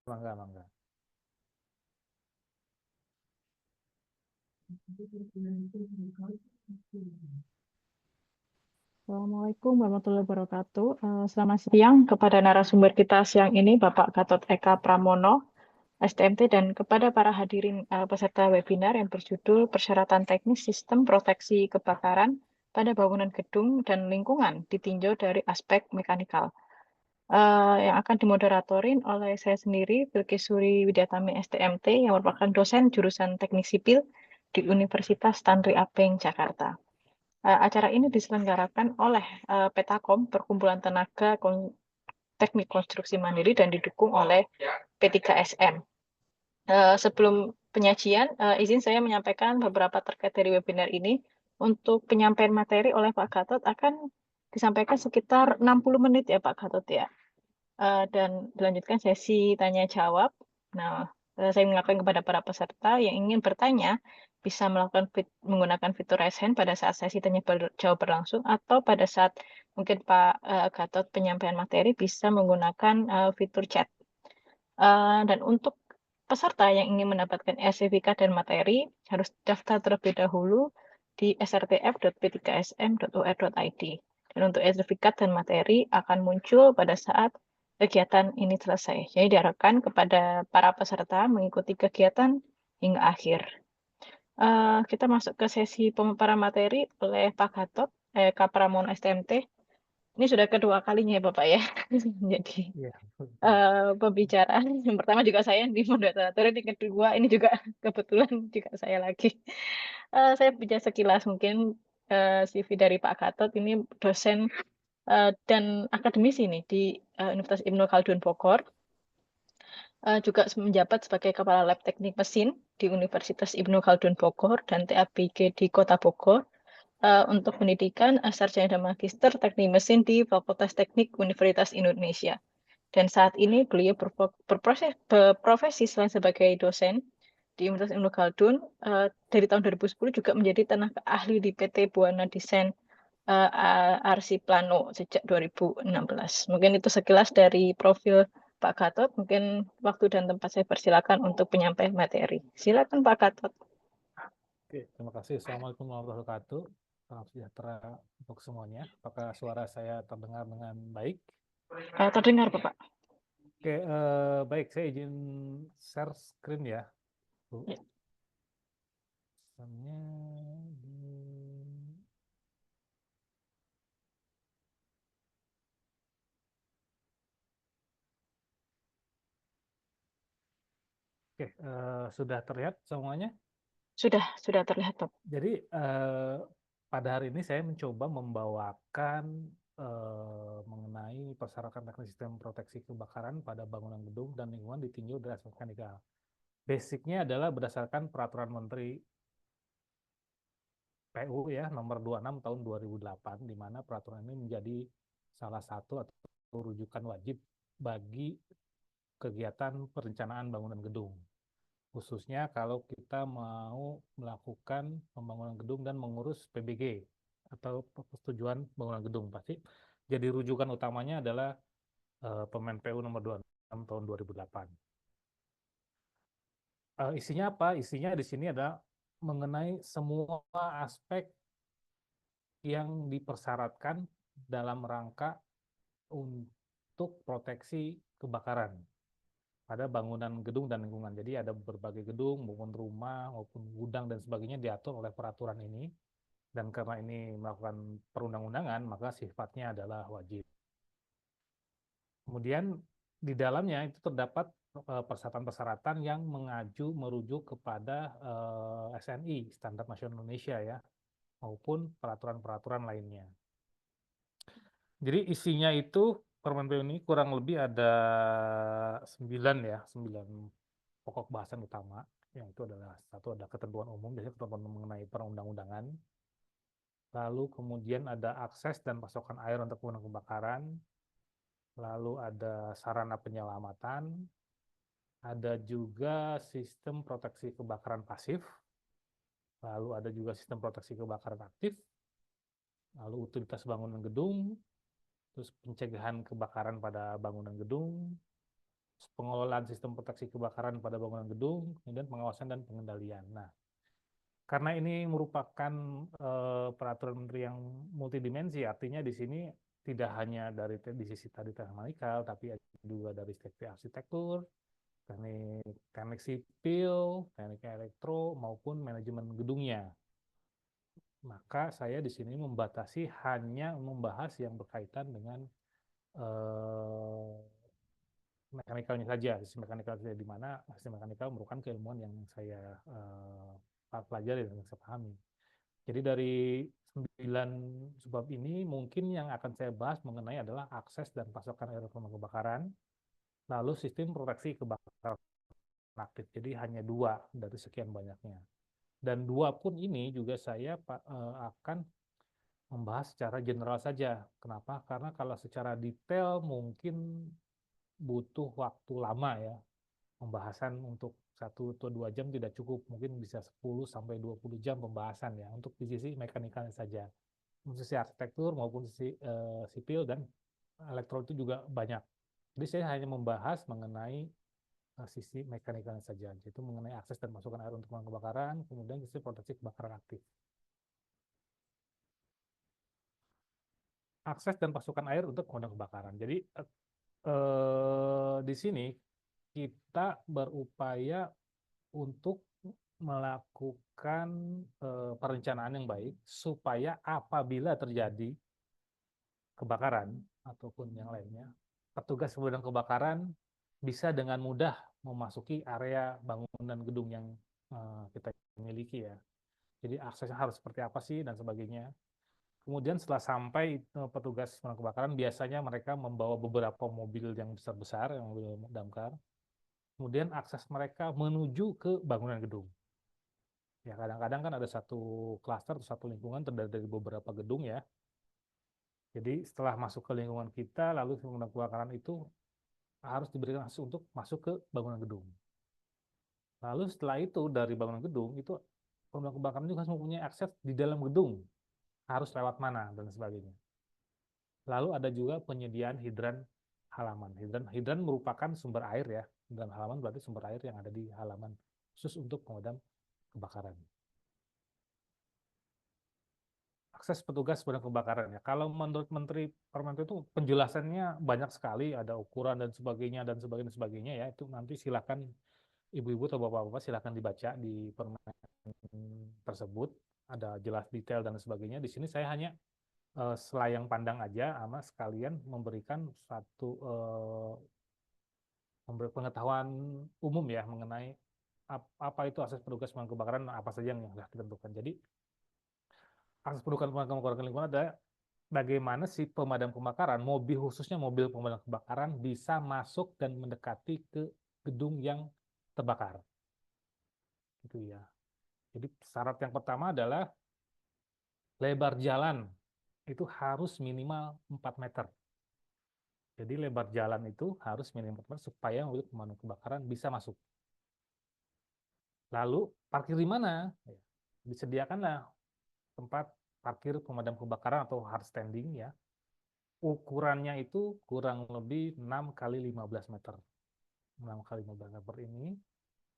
Mangga, mangga. Assalamualaikum warahmatullahi wabarakatuh. Selamat siang kepada narasumber kita siang ini, Bapak Gatot Eka Pramono, STMT, dan kepada para hadirin peserta webinar yang berjudul Persyaratan Teknis Sistem Proteksi Kebakaran pada Bangunan Gedung dan Lingkungan ditinjau dari aspek mekanikal. Yang akan dimoderatorin oleh saya sendiri, Bilkisuri Widyatami STMT, yang merupakan dosen jurusan Teknik Sipil di Universitas Tanri Apeng, Jakarta. Acara ini diselenggarakan oleh Petakom, Perkumpulan Tenaga Teknik Konstruksi Mandiri, dan didukung oleh P3SM. Sebelum penyajian, izin saya menyampaikan beberapa terkait dari webinar ini. Untuk penyampaian materi oleh Pak Gatot akan disampaikan sekitar 60 menit ya Pak Gatot ya. Dan dilanjutkan sesi tanya jawab. Nah, saya mengingatkan kepada para peserta yang ingin bertanya bisa melakukan menggunakan fitur raise hand pada saat sesi tanya jawab berlangsung, atau pada saat mungkin Pak Gatot penyampaian materi bisa menggunakan fitur chat. Dan untuk peserta yang ingin mendapatkan sertifikat dan materi harus daftar terlebih dahulu di srtf.p3sm.or.id. Dan untuk sertifikat dan materi akan muncul pada saat kegiatan ini selesai. Jadi diharapkan kepada para peserta mengikuti kegiatan hingga akhir. Kita masuk ke sesi pemaparan materi oleh Pak Gatot, Kapramono STMT. Ini sudah kedua kalinya ya Bapak ya. Jadi Iya, betul. pembicaraan yang pertama juga saya di moderator, yang kedua ini juga kebetulan juga saya lagi. Saya bicara sekilas mungkin CV dari Pak Gatot. Ini dosen dan akademisi nih di Universitas Ibnu Khaldun Bogor. Juga menjabat sebagai Kepala Lab Teknik Mesin di Universitas Ibnu Khaldun Bogor dan TABG di Kota Bogor untuk pendidikan sarjana dan magister teknik mesin di Fakultas Teknik Universitas Indonesia. Dan saat ini beliau berprofesi selain sebagai dosen di Universitas Ibnu Khaldun, dari tahun 2010 juga menjadi tenaga ahli di PT Buana Desain Arsiplano sejak 2016. Mungkin itu sekilas dari profil Pak Gatot. Mungkin waktu dan tempat saya persilakan untuk penyampaian materi. Silakan Pak Gatot. Oke, terima kasih. Assalamualaikum warahmatullahi wabarakatuh. Salam sejahtera untuk semuanya. Apakah suara saya terdengar dengan baik? Terdengar Bapak? Oke, baik. Saya izin share screen ya, Bu. Ya. Misalnya Oke, sudah terlihat semuanya? Sudah terlihat Bapak. Jadi pada hari ini saya mencoba membawakan mengenai persyaratan teknis sistem proteksi kebakaran pada bangunan gedung dan lingkungan ditinjau dari aspek mekanikal. Basicnya adalah berdasarkan Peraturan Menteri PU ya nomor 26 tahun 2008, di mana peraturan ini menjadi salah satu atau rujukan wajib bagi kegiatan perencanaan bangunan gedung, khususnya kalau kita mau melakukan pembangunan gedung dan mengurus PBG atau persetujuan bangunan gedung. Pasti jadi rujukan utamanya adalah Permen PU nomor 26 tahun 2008. Isinya apa? Isinya di sini adalah mengenai semua aspek yang dipersyaratkan dalam rangka untuk proteksi kebakaran pada bangunan gedung dan lingkungan. Jadi ada berbagai gedung, maupun rumah, maupun gudang dan sebagainya diatur oleh peraturan ini. Dan karena ini melakukan perundang-undangan, maka sifatnya adalah wajib. Kemudian di dalamnya itu terdapat persyaratan-persyaratan yang merujuk kepada SNI, Standar Nasional Indonesia ya, maupun peraturan-peraturan lainnya. Jadi isinya itu Permen PU ini kurang lebih ada 9 pokok bahasan utama, yang itu adalah satu ada ketentuan umum, biasanya ketentuan mengenai perundang-undangan. Lalu kemudian ada akses dan pasokan air untuk pemadam kebakaran. Lalu ada sarana penyelamatan. Ada juga sistem proteksi kebakaran pasif. Lalu ada juga sistem proteksi kebakaran aktif. Lalu utilitas bangunan gedung. Terus pencegahan kebakaran pada bangunan gedung. pengelolaan sistem proteksi kebakaran pada bangunan gedung, kemudian pengawasan dan pengendalian. Nah, karena ini merupakan peraturan menteri yang multidimensi, artinya di sini tidak hanya dari di sisi tadi teknikal, tapi juga dari sisi arsitektur, teknik sipil, teknik elektro, maupun manajemen gedungnya. Maka saya di sini membatasi hanya membahas yang berkaitan dengan mekanikalnya saja, sisi mekanikal saja, di mana sisi mekanikal merupakan keilmuan yang saya pelajari dan saya pahami. Jadi dari 9 sebab ini mungkin yang akan saya bahas mengenai adalah akses dan pasokan air pemadam kebakaran, lalu sistem proteksi kebakaran aktif. Jadi hanya 2 dari sekian banyaknya. Dan 2 pun ini juga saya akan membahas secara general saja. Kenapa? Karena kalau secara detail mungkin butuh waktu lama ya. Pembahasan untuk 1 atau 2 jam tidak cukup, mungkin bisa 10 sampai 20 jam pembahasan ya untuk di sisi mekanikalnya saja. Untuk sisi arsitektur maupun sisi sipil dan elektro itu juga banyak. Jadi saya hanya membahas mengenai sisi mekanikalnya saja, yaitu mengenai akses dan masukan air untuk pemadam kebakaran, kemudian sisi proteksi kebakaran aktif. Akses dan pasukan air untuk pemadam kebakaran. Jadi di sini kita berupaya untuk melakukan perencanaan yang baik supaya apabila terjadi kebakaran ataupun yang lainnya, petugas pemadam kebakaran bisa dengan mudah memasuki area bangunan gedung yang kita miliki ya. Jadi aksesnya harus seperti apa sih dan sebagainya. Kemudian setelah sampai petugas pemadam kebakaran, biasanya mereka membawa beberapa mobil yang besar-besar, yang mobil damkar. Kemudian akses mereka menuju ke bangunan gedung. Ya kadang-kadang kan ada satu klaster atau satu lingkungan terdiri dari beberapa gedung ya. Jadi setelah masuk ke lingkungan kita, lalu pemadam kebakaran itu harus diberikan akses untuk masuk ke bangunan gedung. Lalu setelah itu dari bangunan gedung itu pemadam kebakaran juga harus mempunyai akses di dalam gedung, harus lewat mana dan sebagainya. Lalu ada juga penyediaan hidran halaman. Hidran merupakan sumber air ya. Hidran halaman berarti sumber air yang ada di halaman khusus untuk pemadam kebakaran. Akses petugas pemadam kebakaran ya. Kalau menurut Menteri Permentan itu penjelasannya banyak sekali, ada ukuran dan sebagainya ya. Itu nanti silakan ibu-ibu atau bapak-bapak silakan dibaca di permen tersebut, ada jelas detail dan sebagainya. Di sini saya hanya selayang pandang aja sama sekalian memberikan satu pengetahuan umum ya mengenai apa itu akses petugas pemadam kebakaran, apa saja yang sudah ditentukan. Jadi akses pemadam kebakaran lingkungan adalah bagaimana si pemadam kebakaran, khususnya mobil pemadam kebakaran bisa masuk dan mendekati ke gedung yang terbakar. Itu ya. Jadi syarat yang pertama adalah lebar jalan itu harus minimal 4 meter. Jadi lebar jalan itu harus minimal 4 meter supaya mobil pemadam kebakaran bisa masuk. Lalu parkir di mana? Disediakanlah tempat parkir pemadam kebakaran atau hard standing ya. Ukurannya itu kurang lebih 6 kali 15 meter. 6 kali 15 meter ini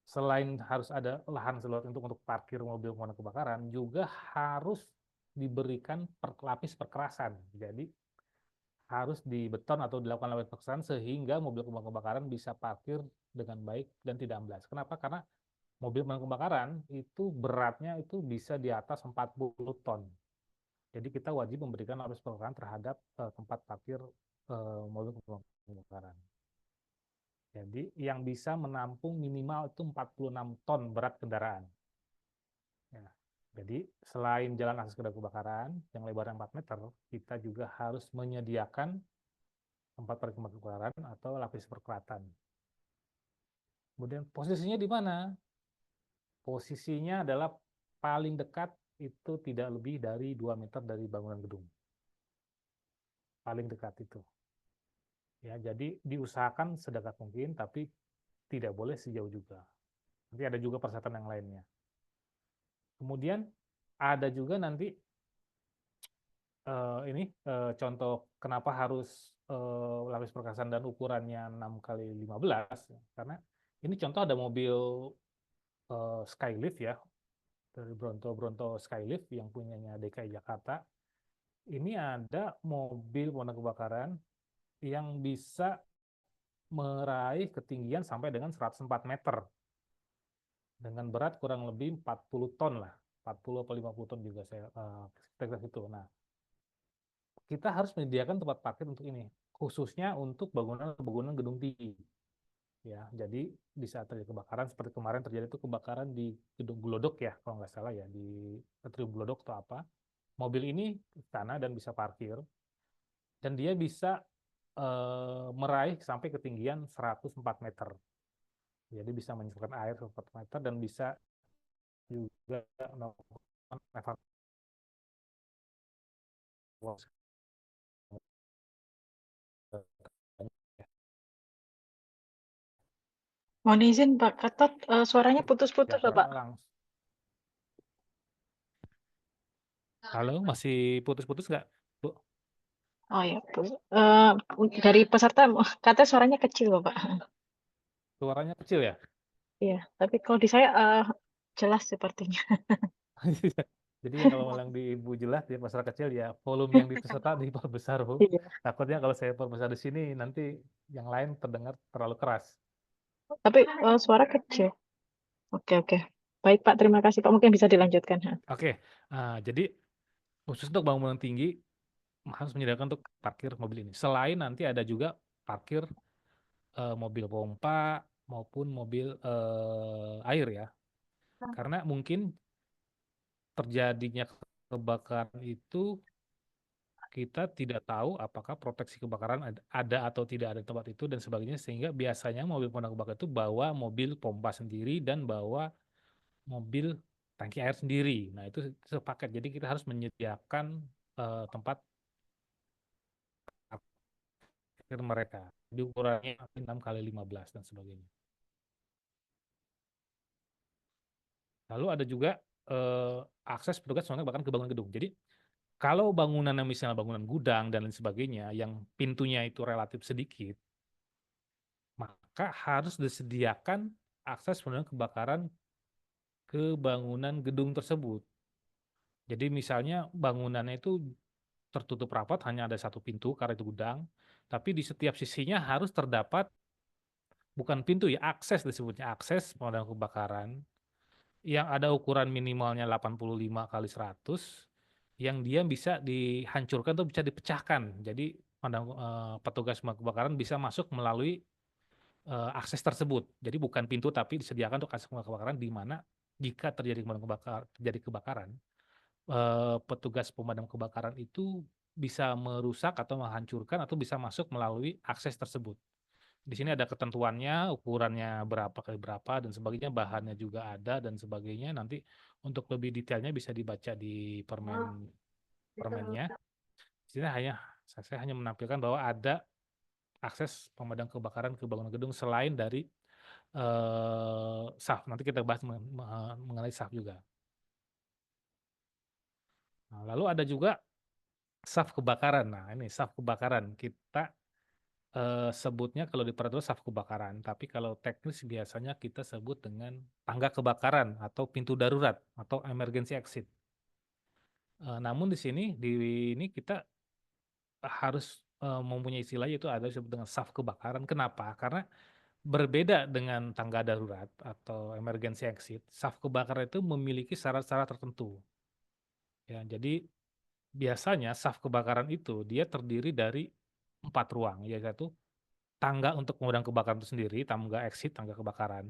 selain harus ada lahan seluas untuk parkir mobil pemadam kebakaran, juga harus diberikan lapis perkerasan. Jadi harus dibeton atau dilakukan lapis perkerasan sehingga mobil pemadam kebakaran bisa parkir dengan baik dan tidak amblas. Kenapa? Karena mobil pemadam kebakaran itu beratnya itu bisa di atas 40 ton. Jadi kita wajib memberikan lapis perkerasan terhadap tempat parkir mobil pemadam kebakaran. Jadi yang bisa menampung minimal itu 46 ton berat kendaraan. Ya. Jadi selain jalan akses ke kebakaran yang lebarnya 4 meter, kita juga harus menyediakan tempat parkir kebakaran atau lapis perkelatan. Kemudian posisinya di mana? Posisinya adalah paling dekat itu tidak lebih dari 2 meter dari bangunan gedung. Paling dekat itu. Ya, jadi diusahakan sedekat mungkin, tapi tidak boleh sejauh juga. Nanti ada juga persyaratan yang lainnya. Kemudian ada juga nanti contoh kenapa harus lapis perkasan dan ukurannya 6x15, karena ini contoh ada mobil Skylift ya, dari Bronto Skylift yang punyanya DKI Jakarta. Ini ada mobil pemadam kebakaran yang bisa meraih ketinggian sampai dengan 104 meter dengan berat kurang lebih 40 ton lah, 40 atau 50 ton juga saya kira itu. Nah, kita harus menyediakan tempat parkir untuk ini, khususnya untuk bangunan gedung tinggi. Ya, jadi di saat terjadi kebakaran seperti kemarin terjadi itu kebakaran di gedung Glodok ya, kalau nggak salah ya, di Atrium Glodok atau apa. Mobil ini ke sana dan bisa parkir, dan dia bisa meraih sampai ketinggian 104 meter. Jadi bisa menyemprotkan air 104 meter dan bisa juga melakukan evakuasi. Mohon izin Pak Gatot, suaranya putus-putus Ya, loh Pak. halo, masih putus-putus nggak, Bu? Oh ya, dari peserta katanya suaranya kecil loh Pak. Suaranya kecil ya? Iya, tapi kalau di saya jelas sepertinya. Jadi ya kalau yang di Ibu jelas di masyarakat kecil ya volume yang di peserta diperbesar, Bu. Iya. Takutnya kalau saya perbesar di sini nanti yang lain terdengar terlalu keras. Tapi suara kecil. Oke, oke. Baik Pak, terima kasih Pak. Mungkin bisa dilanjutkan. Oke, jadi khusus untuk bangunan tinggi harus menyediakan untuk parkir mobil ini. Selain nanti ada juga parkir mobil pompa maupun mobil air ya. Karena mungkin terjadinya kebakaran itu kita tidak tahu apakah proteksi kebakaran ada atau tidak ada di tempat itu dan sebagainya, sehingga biasanya mobil pemadam kebakaran itu bawa mobil pompa sendiri dan bawa mobil tangki air sendiri. Nah, itu sepaket. Jadi kita harus menyediakan tempat parkir mereka. Jadi ukurannya 6x15 dan sebagainya. Lalu ada juga akses petugas bahkan ke bangunan gedung. Jadi kalau bangunannya misalnya bangunan gudang dan lain sebagainya yang pintunya itu relatif sedikit, maka harus disediakan akses pemadam kebakaran ke bangunan gedung tersebut. Jadi misalnya bangunannya itu tertutup rapat, hanya ada satu pintu karena itu gudang, tapi di setiap sisinya harus terdapat, bukan pintu ya, akses disebutnya, akses pemadam kebakaran yang ada ukuran minimalnya 85 kali 100, yang dia bisa dihancurkan atau bisa dipecahkan. Jadi petugas pemadam kebakaran bisa masuk melalui akses tersebut. Jadi bukan pintu tapi disediakan untuk akses kebakaran, di mana jika terjadi kebakaran, petugas pemadam kebakaran itu bisa merusak atau menghancurkan atau bisa masuk melalui akses tersebut. Di sini ada ketentuannya, ukurannya berapa kali berapa dan sebagainya, bahannya juga ada dan sebagainya. Nanti untuk lebih detailnya bisa dibaca di permennya. Di sini saya hanya menampilkan bahwa ada akses pemadam kebakaran ke bangunan gedung selain dari SAF. Nanti kita bahas mengenai SAF juga. Nah, lalu ada juga SAF kebakaran. Nah, ini SAF kebakaran. Kita sebutnya kalau di peraturan SAF kebakaran, tapi kalau teknis biasanya kita sebut dengan tangga kebakaran atau pintu darurat atau emergency exit. Namun di sini ini kita harus mempunyai istilah, yaitu ada disebut dengan SAF kebakaran. Kenapa? Karena berbeda dengan tangga darurat atau emergency exit, SAF kebakaran itu memiliki syarat-syarat tertentu. Ya, jadi biasanya SAF kebakaran itu dia terdiri dari 4 ruang, yaitu tangga untuk pemadam kebakaran itu sendiri, tangga exit, tangga kebakaran.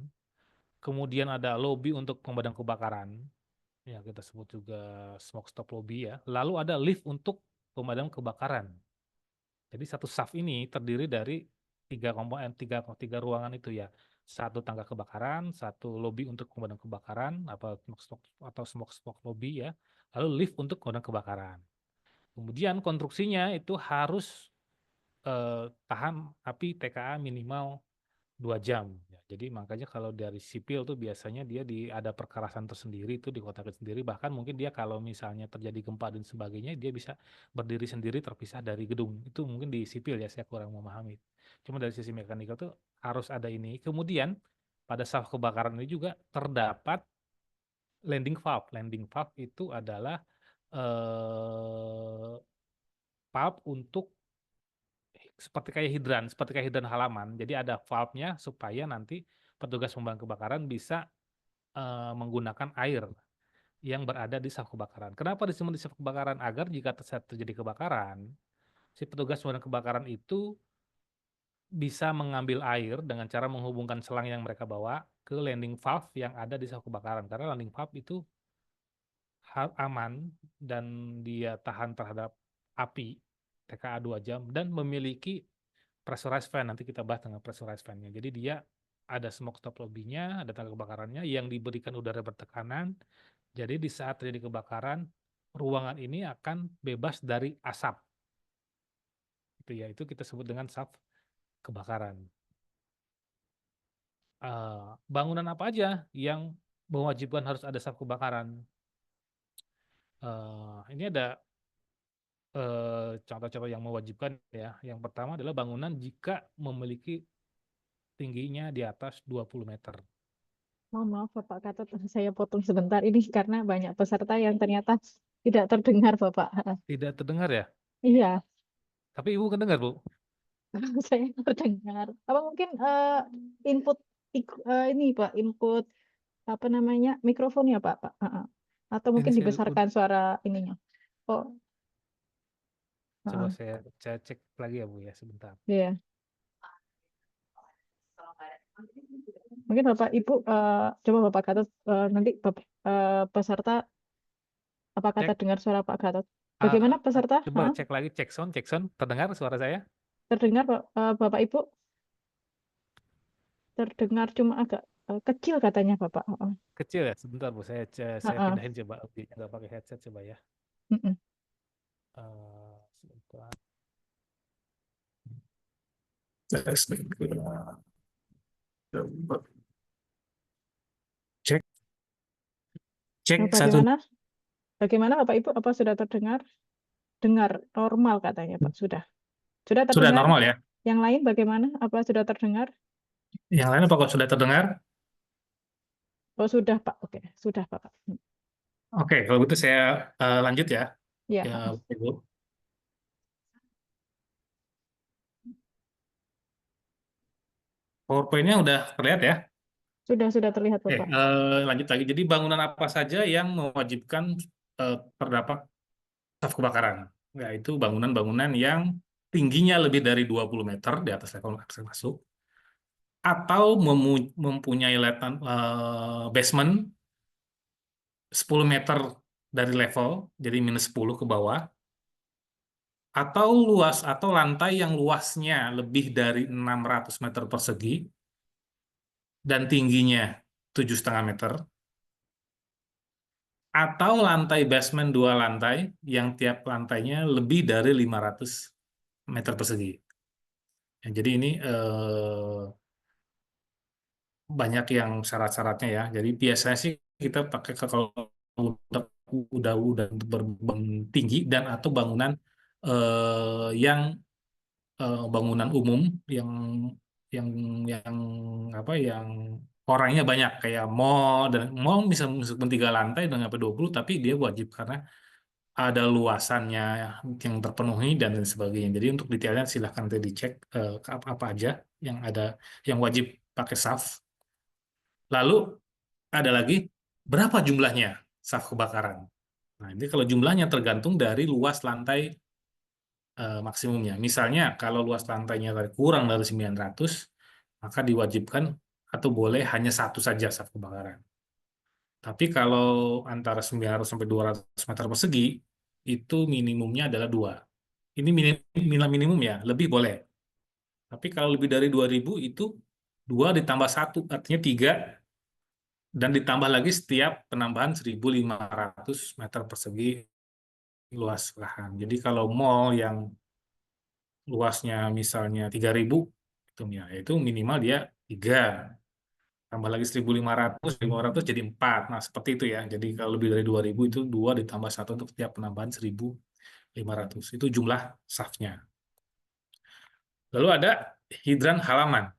Kemudian ada lobi untuk pemadam kebakaran, ya kita sebut juga smoke stop lobby ya. Lalu ada lift untuk pemadam kebakaran. Jadi satu SAF ini terdiri dari tiga ruangan itu ya. Satu tangga kebakaran, satu lobi untuk pemadam kebakaran atau smoke stop lobby ya. Lalu lift untuk pemadam kebakaran. Kemudian konstruksinya itu harus tahan api TKA minimal 2 jam. Ya, jadi makanya kalau dari sipil tuh biasanya dia ada perkarasan tersendiri tuh dikotakin sendiri, bahkan mungkin dia kalau misalnya terjadi gempa dan sebagainya dia bisa berdiri sendiri terpisah dari gedung. Itu mungkin di sipil ya, saya kurang memahami. Cuma dari sisi mekanikal tuh harus ada ini. Kemudian pada saat kebakaran ini juga terdapat landing valve. Landing valve itu adalah valve untuk seperti kayak hidran halaman. Jadi ada valve-nya supaya nanti petugas pemadam kebakaran bisa menggunakan air yang berada di saf kebakaran. Kenapa disebut di saf kebakaran? Agar jika saat terjadi kebakaran, si petugas pemadam kebakaran itu bisa mengambil air dengan cara menghubungkan selang yang mereka bawa ke landing valve yang ada di saf kebakaran. Karena landing valve itu aman dan dia tahan terhadap api TKA 2 jam dan memiliki pressurized fan. Nanti kita bahas dengan pressurized fan-nya. Jadi dia ada smoke stop lobby-nya, ada tangga kebakarannya yang diberikan udara bertekanan. Jadi di saat terjadi kebakaran, ruangan ini akan bebas dari asap. Itu ya, itu kita sebut dengan saf kebakaran. Bangunan apa aja yang mewajibkan harus ada saf kebakaran? Ini ada contoh-contoh yang mewajibkan ya. Yang pertama adalah bangunan jika memiliki tingginya di atas 20 meter. Mohon maaf Bapak Gatot, saya potong sebentar ini karena banyak peserta yang ternyata tidak terdengar Bapak. Tidak terdengar ya? Iya, Tapi Ibu kedengar, Bu? saya terdengar. Apa mungkin input ini Pak, input apa namanya mikrofonnya Pak, Pak. Atau Ini mungkin saya dibesarkan suara ininya. Oh, coba heeh, saya cek lagi ya, Bu ya, sebentar. iya. Mungkin Bapak Ibu coba Bapak Gatot nanti peserta apakah Cek, terdengar suara Pak Gatot? ah, Bagaimana peserta? coba cek lagi, cek sound, terdengar suara saya? Terdengar Bapak Ibu? Terdengar cuma agak kecil katanya Bapak. Heeh. Kecil ya, sebentar Bu, saya Heeh. pindahin coba, nggak pakai headset coba ya. Mm-mm. Sebentar. Cek, Nah, cek satu. bagaimana? Bagaimana Bapak Ibu? Apa sudah terdengar? Dengar normal katanya Pak. Sudah. Sudah Sudah terdengar? normal ya? Yang lain bagaimana? Apa sudah terdengar? Yang lain apa kok sudah terdengar? Oh, sudah Pak. Oke, sudah Pak. Oke, kalau gitu saya lanjut ya. Ya, Ya, heeh. Ibu. PowerPoint-nya udah terlihat ya? Sudah terlihat Oke, Bapak. lanjut lagi. Jadi bangunan apa saja yang mewajibkan terdapat staf kebakaran? Yaitu bangunan-bangunan yang tingginya lebih dari 20 meter di atas level akses masuk, atau mempunyai basement 10 meter dari level, jadi minus 10 ke bawah, atau atau lantai yang luasnya lebih dari 600 meter persegi dan tingginya 7,5 meter, atau lantai basement 2 lantai yang tiap lantainya lebih dari 500 meter persegi. Ya, jadi ini banyak yang syarat-syaratnya ya. Jadi biasanya sih kita pakai kalau udah berbeban tinggi dan atau bangunan yang bangunan umum yang yang yang apa yang orangnya banyak kayak mall, dan mall bisa masuk 3 lantai dengan sampai 20, tapi dia wajib karena ada luasannya yang terpenuhi dan lain sebagainya. Jadi untuk detailnya silahkan nanti dicek apa aja yang ada yang wajib pakai SAF. Lalu ada lagi berapa jumlahnya SAF kebakaran. Nah, ini kalau jumlahnya tergantung dari luas lantai maksimumnya. Misalnya kalau luas lantainya kurang dari 900, maka diwajibkan atau boleh hanya satu saja SAF kebakaran. Tapi kalau antara 900 sampai 200 meter persegi, itu minimumnya adalah 2. Ini minimum ya, lebih boleh. Tapi kalau lebih dari 2000 itu 2 ditambah 1, artinya 3, dan ditambah lagi setiap penambahan 1.500 meter persegi luas lahan. Jadi kalau mall yang luasnya misalnya 3.000, itu minimal dia 3. Tambah lagi 1.500 jadi 4. Nah, seperti itu ya. Jadi kalau lebih dari 2.000 itu 2 ditambah 1 untuk tiap penambahan 1.500. Itu jumlah safnya. Lalu ada hidran halaman.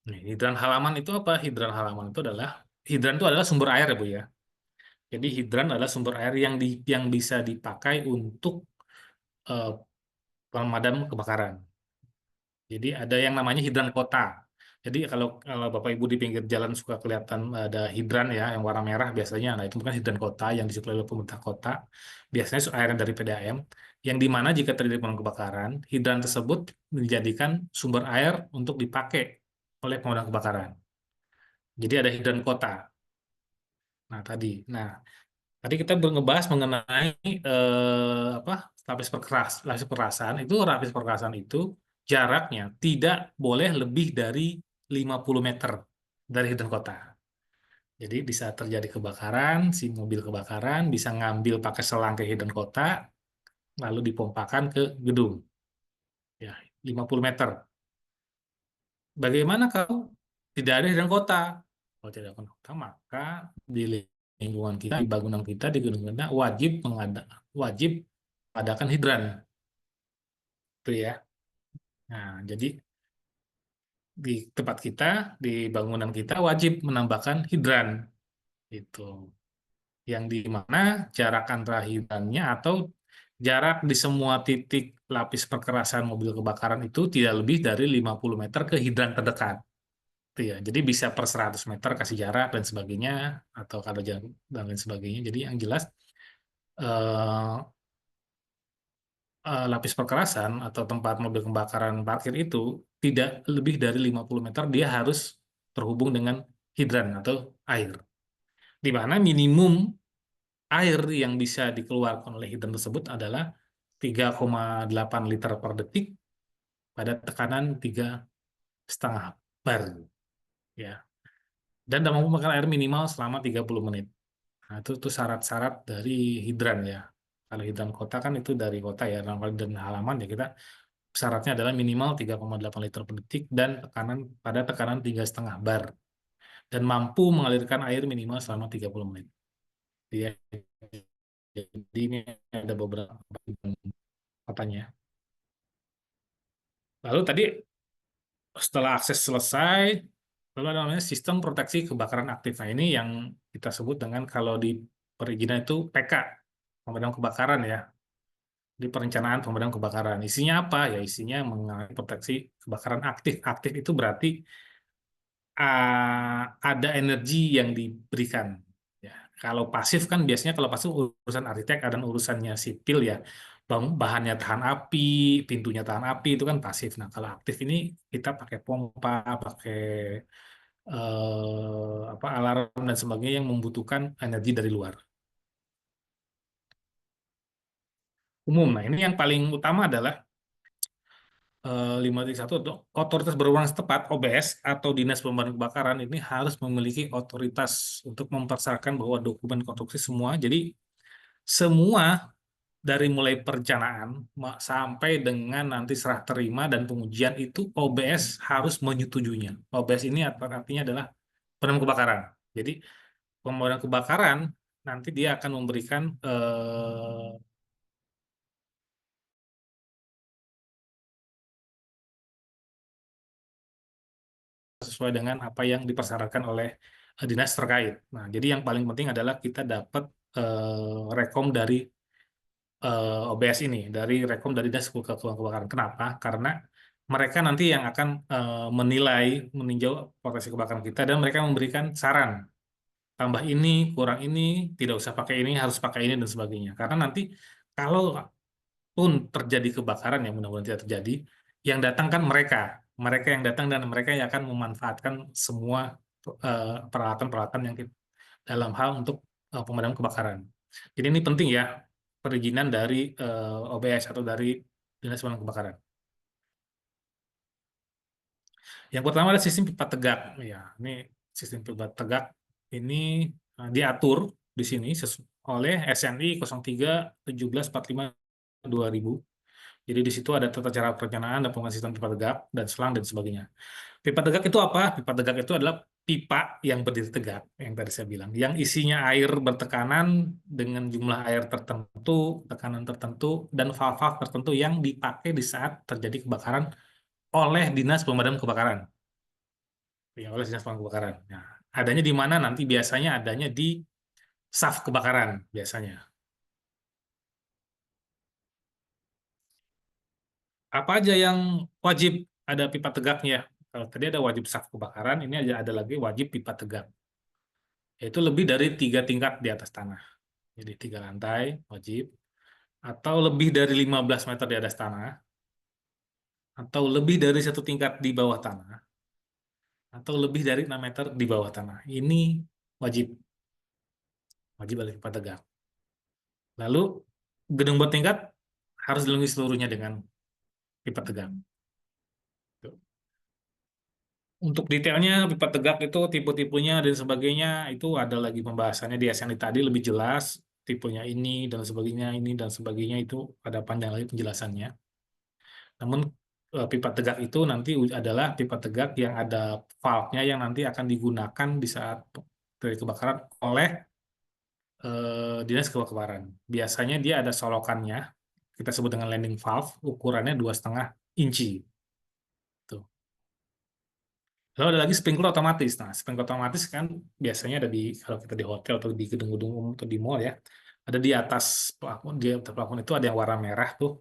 Nih, hidran halaman itu apa? Hidran halaman itu adalah sumber air ya, Bu ya. Jadi hidran adalah sumber air yang bisa dipakai untuk eh, pemadam kebakaran. Jadi ada yang namanya hidran kota. Jadi kalau Bapak Ibu di pinggir jalan suka kelihatan ada hidran ya yang warna merah biasanya, nah itu bukan hidran kota yang disuplai oleh pemerintah kota. Biasanya air dari PDAM yang dimana jika terjadi pemadam kebakaran, hidran tersebut dijadikan sumber air untuk dipakai oleh pemadam kebakaran. Jadi ada hidran kota. Nah, tadi kita ngebahas mengenai apa lapis perkerasan itu jaraknya tidak boleh lebih dari 50 meter dari hidran kota. Jadi bisa terjadi kebakaran, si mobil kebakaran bisa ngambil pakai selang ke hidran kota, lalu dipompakan ke gedung. Ya, 50 meter. Bagaimana kalau tidak ada hidran kota? Kalau tidak ada kota, maka di lingkungan kita, di bangunan kita, di gedung kita wajib adakan hidran, itu ya. Nah, jadi di tempat kita, di bangunan kita wajib menambahkan hidran, itu. Yang di mana jarak antara hidrannya atau jarak di semua titik lapis perkerasan mobil kebakaran itu tidak lebih dari 50 meter ke hidran terdekat. Itu ya. Jadi bisa per 100 meter kasih jarak dan sebagainya, atau kalau jalan dan lain sebagainya. Jadi yang jelas eh, lapis perkerasan atau tempat mobil kebakaran parkir itu tidak lebih dari 50 meter dia harus terhubung dengan hidran atau air. Di mana minimum air yang bisa dikeluarkan oleh hidran tersebut adalah 3,8 liter per detik pada tekanan 3,5 bar ya. Dan dalam memakan air minimal selama 30 menit. Nah, itu syarat-syarat dari hidran ya. Kalau hidran kota kan itu dari kota ya, dan halaman ya kita syaratnya adalah minimal 3,8 liter per detik dan pada tekanan 3,5 bar dan mampu mengalirkan air minimal selama 30 menit. Ya, jadi ini ada beberapa katanya. Lalu tadi setelah akses selesai, lalu ada namanya sistem proteksi kebakaran aktif. Nah, ini yang kita sebut dengan kalau di perizinan itu PK, pemadam kebakaran ya. Di perencanaan pemadam kebakaran. Isinya apa? Ya isinya mengenai proteksi kebakaran aktif. Aktif itu berarti ada energi yang diberikan. Ya, kalau pasif kan biasanya kalau pasif urusan arsitek dan urusannya sipil ya. Bahannya tahan api, pintunya tahan api itu kan pasif. Nah, kalau aktif ini kita pakai pompa, pakai alarm dan sebagainya yang membutuhkan energi dari luar. Umum. Nah, ini yang paling utama adalah 5.1 untuk otoritas berwenang setempat OBS atau Dinas Pemadam Kebakaran ini harus memiliki otoritas untuk mempersyaratkan bahwa dokumen konstruksi semua. Jadi semua dari mulai perencanaan sampai dengan nanti serah terima dan pengujian itu OBS harus menyetujuinya. OBS ini artinya adalah pemadam kebakaran. Jadi pemadam kebakaran nanti dia akan memberikan sesuai dengan apa yang dipersyaratkan oleh dinas terkait. Nah, jadi yang paling penting adalah kita dapat rekom dari OBS ini, dari rekom dari dinas kebakaran. Kenapa? Karena mereka nanti yang akan meninjau potensi kebakaran kita dan mereka memberikan saran. Tambah ini, kurang ini, tidak usah pakai ini, harus pakai ini dan sebagainya. Karena nanti kalau pun terjadi kebakaran yang mudah-mudahan tidak terjadi, yang datang kan mereka yang datang dan mereka yang akan memanfaatkan semua peralatan-peralatan yang dalam hal untuk pemadam kebakaran. Jadi ini penting ya perizinan dari OBS atau dari Dinas Pemadam Kebakaran. Yang pertama adalah sistem pipa tegak. Ya, ini sistem pipa tegak ini diatur di sini oleh SNI 03 1745 2000 Jadi di situ ada tata cara perencanaan dan penguasaan sistem pipa tegak dan selang dan sebagainya. Pipa tegak itu apa? Pipa tegak itu adalah pipa yang berdiri tegak, yang tadi saya bilang, yang isinya air bertekanan dengan jumlah air tertentu, tekanan tertentu, dan valve-valve tertentu yang dipakai di saat terjadi kebakaran oleh Dinas Pemadam Kebakaran. Ya, oleh Dinas Pemadam Kebakaran. Nah, adanya di mana nanti biasanya adanya di saf kebakaran biasanya. Apa aja yang wajib ada pipa tegaknya? Kalau tadi ada wajib saf kebakaran, ini ada lagi wajib pipa tegak. Yaitu lebih dari 3 tingkat di atas tanah. Jadi 3 lantai wajib, atau lebih dari 15 meter di atas tanah, atau lebih dari 1 tingkat di bawah tanah, atau lebih dari 6 meter di bawah tanah. Ini wajib, wajib ada pipa tegak. Lalu gedung bertingkat harus dilengkapi seluruhnya dengan pipa tegak. Untuk detailnya pipa tegak itu tipe-tipenya dan sebagainya itu ada lagi pembahasannya di SNI tadi lebih jelas, tipenya ini dan sebagainya itu ada panjang lagi penjelasannya. Namun pipa tegak itu nanti adalah pipa tegak yang ada valve-nya yang nanti akan digunakan di saat terjadi kebakaran oleh dinas kebakaran. Biasanya dia ada solokannya, kita sebut dengan landing valve, ukurannya 2,5 inci. Tuh. Lalu ada lagi sprinkler otomatis. Nah, sprinkler otomatis kan biasanya ada di kalau kita di hotel atau di gedung-gedung umum atau di mall ya, ada di atas plafon, di atas plafon itu ada yang warna merah tuh.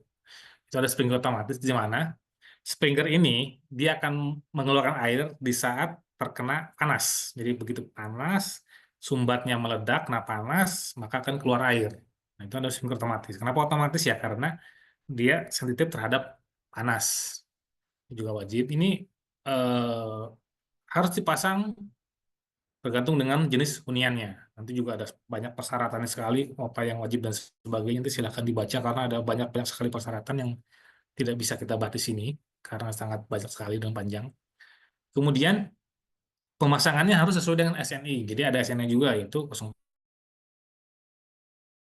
Itu ada sprinkler otomatis di mana sprinkler ini dia akan mengeluarkan air di saat terkena panas. Jadi begitu panas, sumbatnya meledak, kena panas, maka akan keluar air. Nah, itu ada sprinkler otomatis. Kenapa otomatis ya? Karena dia sensitif terhadap panas. Ini juga wajib. Ini eh, harus dipasang tergantung dengan jenis huniannya. Nanti juga ada banyak persyaratannya sekali, apa yang wajib dan sebagainya. Nanti silakan dibaca karena ada banyak-banyak sekali persyaratan yang tidak bisa kita bahas di sini karena sangat banyak sekali dan panjang. Kemudian pemasangannya harus sesuai dengan SNI. Jadi ada SNI juga yaitu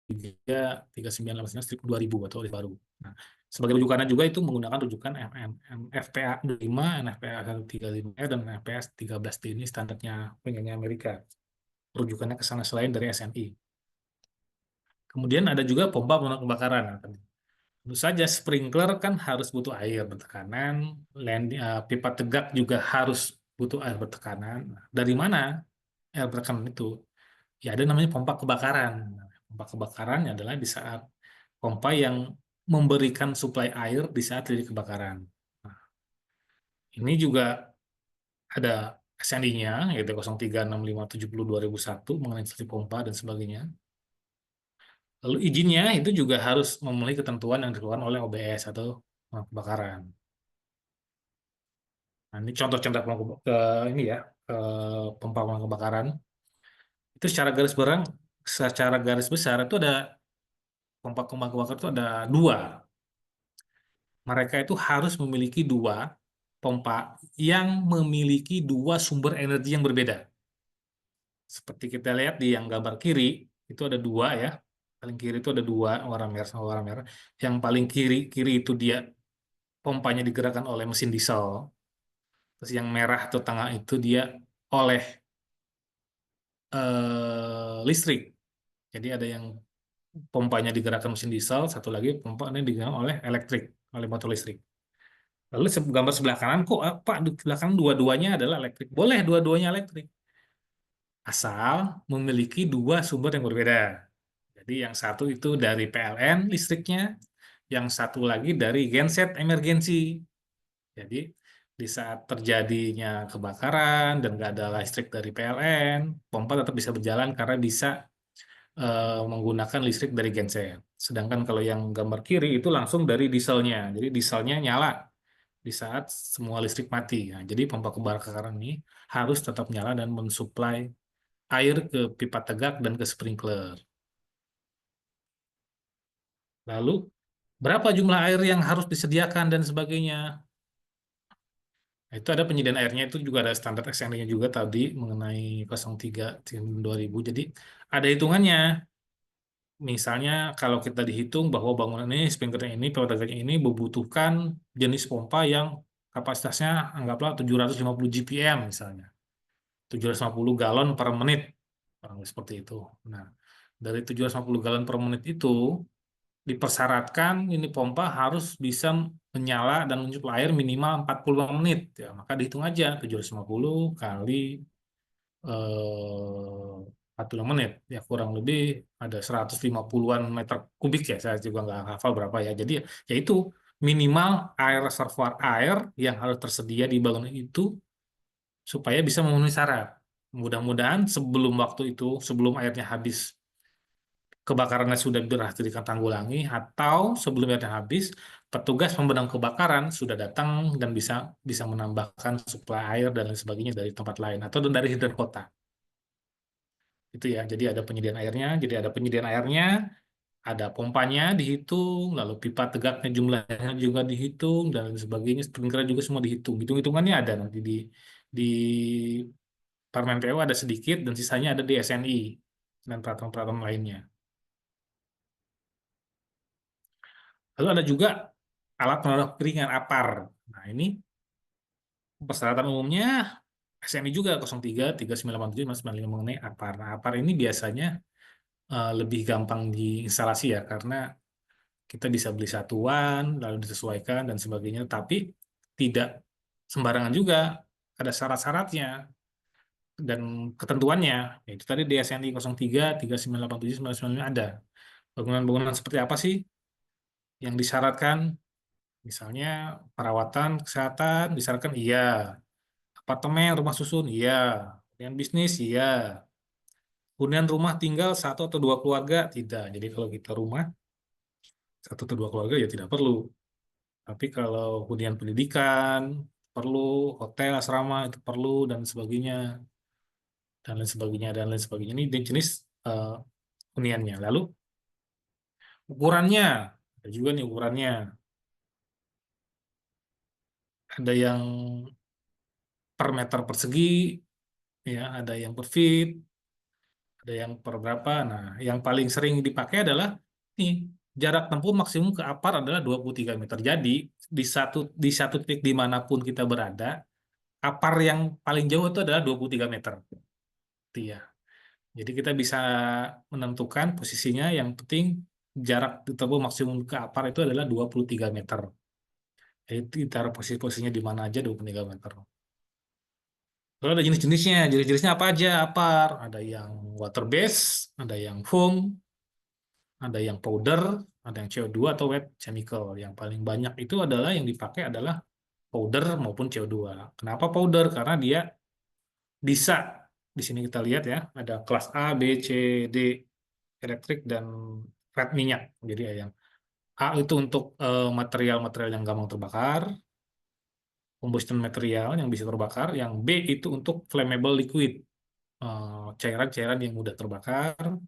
033989/2000 atau oleh baru. Nah, sebagai rujukannya juga itu menggunakan rujukan FPA 25, NFPA 135 dan NFPA 13T ini standarnya penyanyi Amerika. Rujukannya ke sana selain dari SNI. Kemudian ada juga pompa pemadam kebakaran. Tentu saja sprinkler kan harus butuh air bertekanan, pipa tegak juga harus butuh air bertekanan. Dari mana air bertekanan itu? Ya ada namanya pompa kebakaran. Pompa kebakaran adalah di saat pompa yang memberikan suplai air di saat terjadi kebakaran. Nah, ini juga ada SNI-nya, yaitu 036570/2001 mengenai instansi pompa dan sebagainya. Lalu izinnya itu juga harus memenuhi ketentuan yang dikeluarkan oleh OBS atau kebakaran. Nah, ini contoh-contoh ke ini ya, ke pompa kebakaran. Itu secara garis besar itu ada pompa kebakaran itu ada dua. Mereka itu harus memiliki dua pompa yang memiliki dua sumber energi yang berbeda. Seperti kita lihat di yang gambar kiri, itu ada dua ya. Paling kiri itu ada dua, warna merah sama warna merah. Yang paling kiri itu dia pompanya digerakkan oleh mesin diesel. Terus yang merah atau tengah itu dia oleh listrik. Jadi ada yang pompanya digerakkan mesin diesel, satu lagi pompanya digerakkan oleh elektrik, oleh motor listrik. Lalu gambar sebelah kanan kok Pak di belakang dua-duanya adalah elektrik. Boleh dua-duanya elektrik. Asal memiliki dua sumber yang berbeda. Jadi yang satu itu dari PLN listriknya, yang satu lagi dari genset emergensi. Jadi di saat terjadinya kebakaran dan nggak ada listrik dari PLN, pompa tetap bisa berjalan karena bisa menggunakan listrik dari genset. Sedangkan kalau yang gambar kiri itu langsung dari dieselnya. Jadi dieselnya nyala di saat semua listrik mati. Nah, jadi pompa kebakaran ini harus tetap nyala dan mensuplai air ke pipa tegak dan ke sprinkler. Lalu berapa jumlah air yang harus disediakan dan sebagainya. Nah, itu ada penyediaan airnya itu juga ada standar SNI-nya juga tadi mengenai 03 2000. Jadi ada hitungannya. Misalnya kalau kita dihitung bahwa bangunan ini, sprinklерnya ini, peletakannya ini membutuhkan jenis pompa yang kapasitasnya anggaplah 750 GPM misalnya, 750 galon per menit, kurang lebih seperti itu. Nah, dari 750 galon per menit itu dipersyaratkan ini pompa harus bisa menyala dan mensuplai air minimal 45 menit. Ya, maka dihitung aja 750 kali 45 menit. Ya kurang lebih ada 150-an meter kubik ya. Saya juga nggak hafal berapa ya. Jadi ya itu minimal air reservoir air yang harus tersedia di bangunan itu supaya bisa memenuhi syarat. Mudah-mudahan sebelum waktu itu, sebelum airnya habis, kebakarannya sudah berhasil ditanggulangi, atau sebelum airnya habis, petugas pemadam kebakaran sudah datang dan bisa bisa menambahkan suplai air dan lain sebagainya dari tempat lain atau dari hidran kota. Itu ya. Jadi ada penyediaan airnya, ada pompanya dihitung, lalu pipa tegaknya jumlahnya juga dihitung dan lain sebagainya, sprinkler juga semua dihitung. Hitung-hitungannya ada nanti di Permen PU ada sedikit dan sisanya ada di SNI dan peraturan-peraturan lainnya. Lalu ada juga alat penolak keringan APAR. Nah, ini persyaratan umumnya SNI juga 03, 3987, 95 mengenai APAR. Nah, APAR ini biasanya lebih gampang diinstalasi ya, karena kita bisa beli satuan, lalu disesuaikan dan sebagainya, tapi tidak sembarangan juga. Ada syarat-syaratnya dan ketentuannya. Yaitu tadi di SNI 03, 3987, 995 ada. Bangunan-bangunan seperti apa sih yang disyaratkan? Misalnya perawatan kesehatan disyaratkan iya, apartemen rumah susun iya, hunian bisnis iya, hunian rumah tinggal satu atau dua keluarga tidak. Jadi kalau kita rumah satu atau dua keluarga ya tidak perlu. Tapi kalau hunian pendidikan perlu, hotel asrama itu perlu dan sebagainya, dan lain sebagainya dan lain sebagainya. Ini jenis eh, huniannya. Lalu ukurannya, ada juga nih ukurannya. Ada yang per meter persegi, ya, ada yang per feet, ada yang per berapa. Nah, yang paling sering dipakai adalah nih, jarak tempuh maksimum ke apar adalah 23 meter. Jadi, di satu titik dimanapun kita berada, apar yang paling jauh itu adalah 23 meter. Itu ya. Jadi kita bisa menentukan posisinya, yang penting jarak tempuh maksimum ke apar itu adalah 23 meter. Jadi ditaruh posisinya di mana aja 23 meter. Lalu ada jenis-jenisnya. Jenis-jenisnya apa aja? Apar. Ada yang water base, ada yang foam, ada yang powder, ada yang CO2 atau wet chemical. Yang paling banyak itu adalah yang dipakai adalah powder maupun CO2. Kenapa powder? Karena dia bisa, di sini kita lihat ya, ada kelas A, B, C, D, elektrik, dan fat minyak. Jadi yang A itu untuk material-material yang gampang terbakar, combustion material yang bisa terbakar. Yang B itu untuk flammable liquid, cairan-cairan yang mudah terbakar.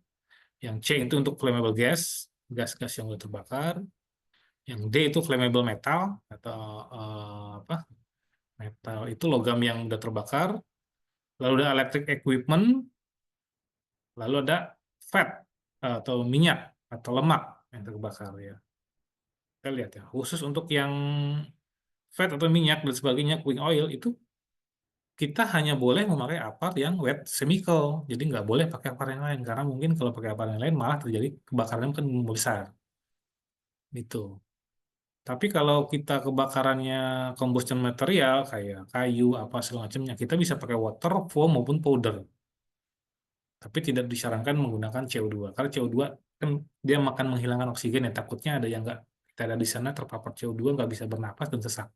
Yang C itu untuk flammable gas, gas-gas yang mudah terbakar. Yang D itu flammable metal atau apa? Metal itu logam yang mudah terbakar. Lalu ada electric equipment, lalu ada fat atau minyak atau lemak yang terbakar ya. Kita lihat ya, khusus untuk yang fat atau minyak dan sebagainya, cooking oil itu kita hanya boleh memakai apar yang wet chemical. Jadi nggak boleh pakai apar yang lain karena mungkin kalau pakai apar yang lain malah terjadi kebakaran kan besar. Itu. Tapi kalau kita kebakarannya combustion material kayak kayu apa segala macamnya, kita bisa pakai water, foam maupun powder. Tapi tidak disarankan menggunakan CO2 karena CO2 kan dia makan menghilangkan oksigen ya, takutnya ada yang nggak, kita ada di sana terpapar CO2 nggak bisa bernapas dan sesak.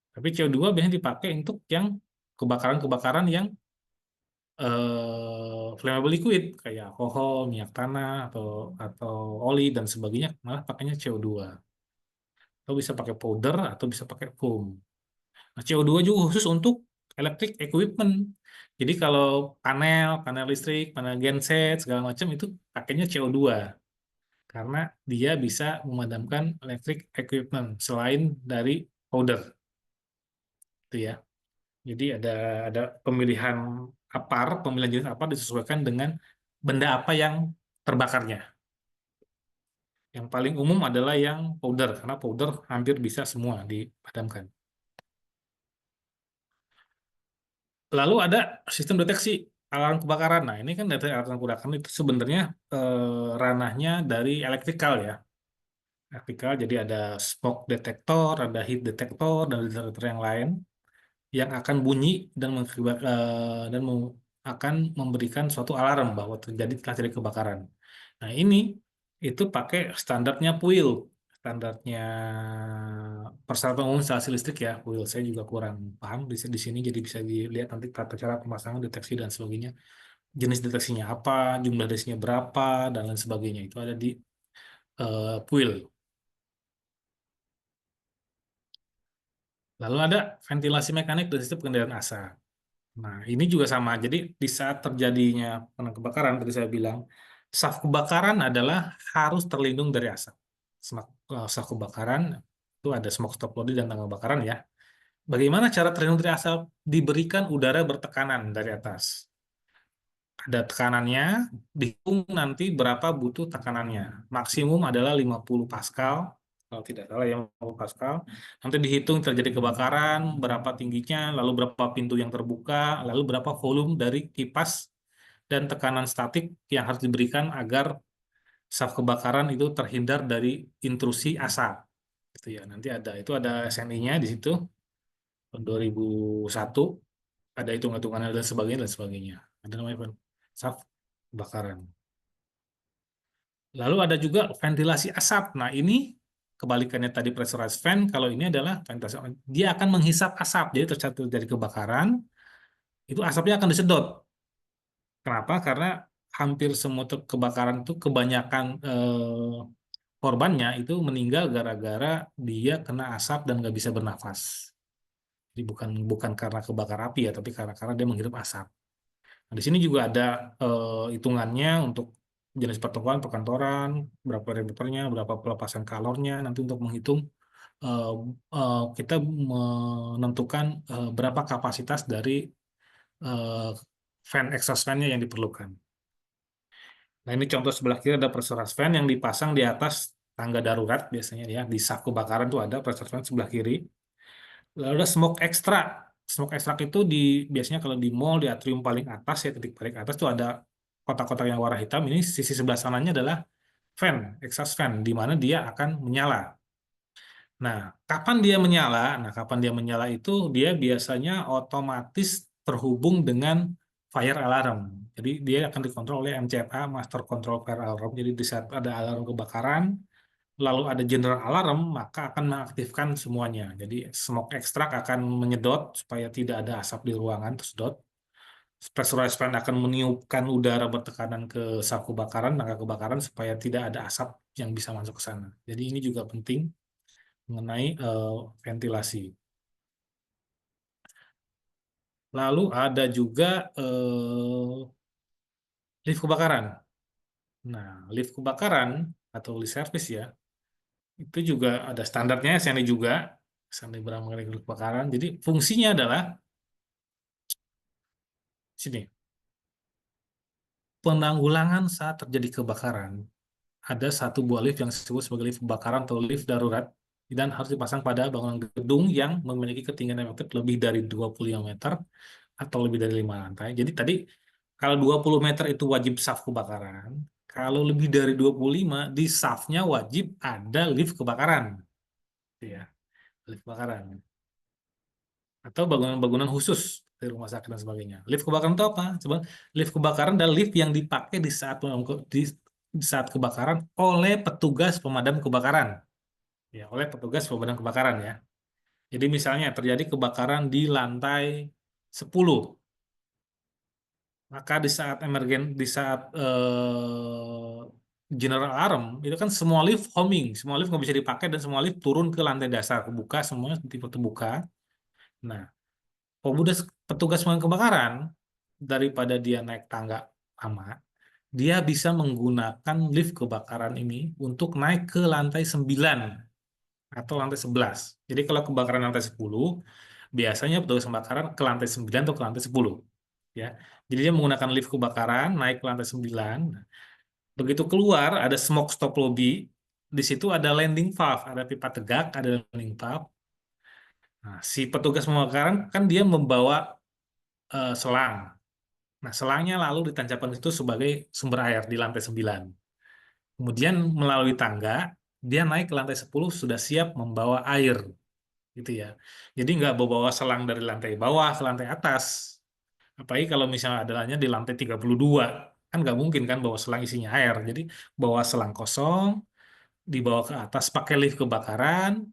Tapi CO2 biasanya dipakai untuk yang kebakaran-kebakaran yang flammable liquid kayak alkohol, minyak tanah atau oli dan sebagainya, malah pakainya CO2. Atau bisa pakai powder atau bisa pakai foam. Nah, CO2 juga khusus untuk electric equipment. Jadi kalau panel listrik, panel genset segala macam itu pakainya CO2 karena dia bisa memadamkan electric equipment selain dari powder itu ya. Jadi ada pemilihan apar, pemilihan jenis apar disesuaikan dengan benda apa yang terbakarnya. Yang paling umum adalah yang powder, karena powder hampir bisa semua dipadamkan. Lalu ada sistem deteksi alarm kebakaran. Nah, ini kan deteksi alarm kebakaran itu sebenarnya ranahnya dari elektrikal ya. Elektrikal, jadi ada smoke detector, ada heat detector, dan detektor yang lain yang akan bunyi dan akan memberikan suatu alarm bahwa telah terjadi kebakaran. Nah, ini itu pakai standarnya PUIL, standarnya persyaratan umum instalasi listrik ya. PUIL saya juga kurang paham di sini, jadi bisa dilihat nanti tata cara pemasangan, deteksi dan sebagainya. Jenis deteksinya apa, jumlah deteksinya berapa, dan lain sebagainya. Itu ada di PUIL. Lalu ada ventilasi mekanik dan sistem pengendalian asap. Nah, ini juga sama. Jadi di saat terjadinya kebakaran, tadi saya bilang, saf kebakaran adalah harus terlindung dari asap. Saf kebakaran itu ada smoke stop loading dan tangga kebakaran ya. Bagaimana cara terlindung dari asap? Diberikan udara bertekanan dari atas. Ada tekanannya, dihitung nanti berapa butuh tekanannya. Maksimum adalah 50 Pascal, kalau tidak salah ya 50 Pascal. Nanti dihitung terjadi kebakaran, berapa tingginya, lalu berapa pintu yang terbuka, lalu berapa volume dari kipas dan tekanan statik yang harus diberikan agar saf kebakaran itu terhindar dari intrusi asap. Gitu ya. Nanti ada SNI-nya di situ tahun 2001, ada hitung-hitungannya dan sebagainya. Ada namanya saf kebakaran. Lalu ada juga ventilasi asap. Nah, ini kebalikannya tadi pressurized fan, kalau ini adalah ventilasi dia akan menghisap asap. Jadi terjadi kebakaran, itu asapnya akan disedot. Kenapa? Karena hampir semua kebakaran itu kebanyakan korbannya itu meninggal gara-gara dia kena asap dan nggak bisa bernafas. Jadi bukan bukan karena kebakar api ya, tapi karena dia menghirup asap. Nah, di sini juga ada hitungannya untuk jenis pertokoan, perkantoran, berapa radiatornya, berapa pelepasan kalornya, nanti untuk menghitung eh, kita menentukan berapa kapasitas dari eh, fan exhaust fan-nya yang diperlukan. Nah, ini contoh sebelah kiri ada pressure fan yang dipasang di atas tangga darurat biasanya ya, di sak kebakaran tuh ada pressure fan sebelah kiri. Lalu ada smoke extract. Smoke extract itu biasanya kalau di mall di atrium paling atas ya, titik paling atas tuh ada kotak-kotak yang warna hitam. Ini sisi sebelah sananya adalah fan, exhaust fan, di mana dia akan menyala. Nah, kapan dia menyala? Nah, kapan dia menyala itu dia biasanya otomatis terhubung dengan fire alarm. Jadi dia akan dikontrol oleh MCFA, Master Control Fire Alarm. Jadi di saat ada alarm kebakaran, lalu ada general alarm, maka akan mengaktifkan semuanya. Jadi smoke extract akan menyedot supaya tidak ada asap di ruangan tersedot. Pressurized fan akan meniupkan udara bertekanan ke sak kebakaran, tangga kebakaran supaya tidak ada asap yang bisa masuk ke sana. Jadi ini juga penting mengenai ventilasi. Lalu ada juga lift kebakaran. Nah, lift kebakaran atau lift service ya, itu juga ada standarnya, SNI juga, SNI berang mengenai lift kebakaran. Jadi fungsinya adalah sini, penanggulangan saat terjadi kebakaran. Ada satu buah lift yang disebut sebagai lift kebakaran atau lift darurat dan harus dipasang pada bangunan gedung yang memiliki ketinggian efektif lebih dari 25 meter atau lebih dari 5 lantai. Jadi tadi kalau 20 meter itu wajib saf kebakaran, kalau lebih dari 25 di safnya wajib ada lift kebakaran. Ya, lift kebakaran. Atau bangunan-bangunan khusus di rumah sakit dan sebagainya. Lift kebakaran itu apa? Coba, lift kebakaran adalah lift yang dipakai di saat kebakaran oleh petugas pemadam kebakaran. Ya, oleh petugas pemadam kebakaran ya. Jadi misalnya terjadi kebakaran di lantai 10, maka di saat general alarm itu kan semua lift homing, semua lift nggak bisa dipakai dan semua lift turun ke lantai dasar, kebuka semuanya tipe terbuka. Nah, petugas pemadam kebakaran daripada dia naik tangga lama, dia bisa menggunakan lift kebakaran ini untuk naik ke lantai 9 atau lantai 11. Jadi kalau kebakaran lantai 10, biasanya petugas kebakaran ke lantai 9 atau ke lantai 10. Ya. Jadi dia menggunakan lift kebakaran naik ke lantai 9. Begitu keluar ada smoke stop lobby, di situ ada landing valve, ada pipa tegak, ada landing valve. Nah, si petugas pembakaran kan dia membawa selang. Nah, selangnya lalu ditancapkan itu sebagai sumber air di lantai 9. Kemudian melalui tangga, dia naik ke lantai 10 sudah siap membawa air, gitu ya. Jadi nggak bawa selang dari lantai bawah ke lantai atas. Apalagi kalau misalnya adanya di lantai 32, kan nggak mungkin kan bawa selang isinya air. Jadi bawa selang kosong, dibawa ke atas pakai lift kebakaran,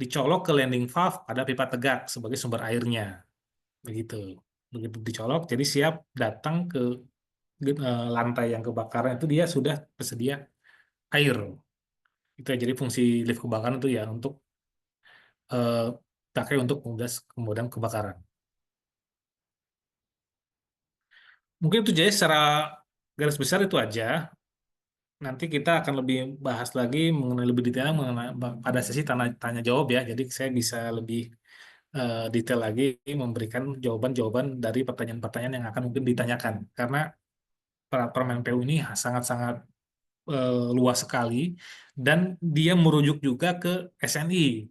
dicolok ke landing valve pada pipa tegak sebagai sumber airnya. Begitu. Begitu dicolok, jadi siap datang ke lantai yang kebakaran itu dia sudah tersedia air. Itu ya, jadi fungsi lift kebakaran itu ya untuk eh, pakai untuk kemudian kebakaran. Mungkin itu jadi secara garis besar itu aja. Nanti kita akan lebih bahas lagi mengenai lebih detail mengenai pada sesi tanya jawab ya. Jadi saya bisa lebih detail lagi memberikan jawaban-jawaban dari pertanyaan-pertanyaan yang akan mungkin ditanyakan. Karena permen PU ini sangat-sangat luas sekali dan dia merujuk juga ke SNI.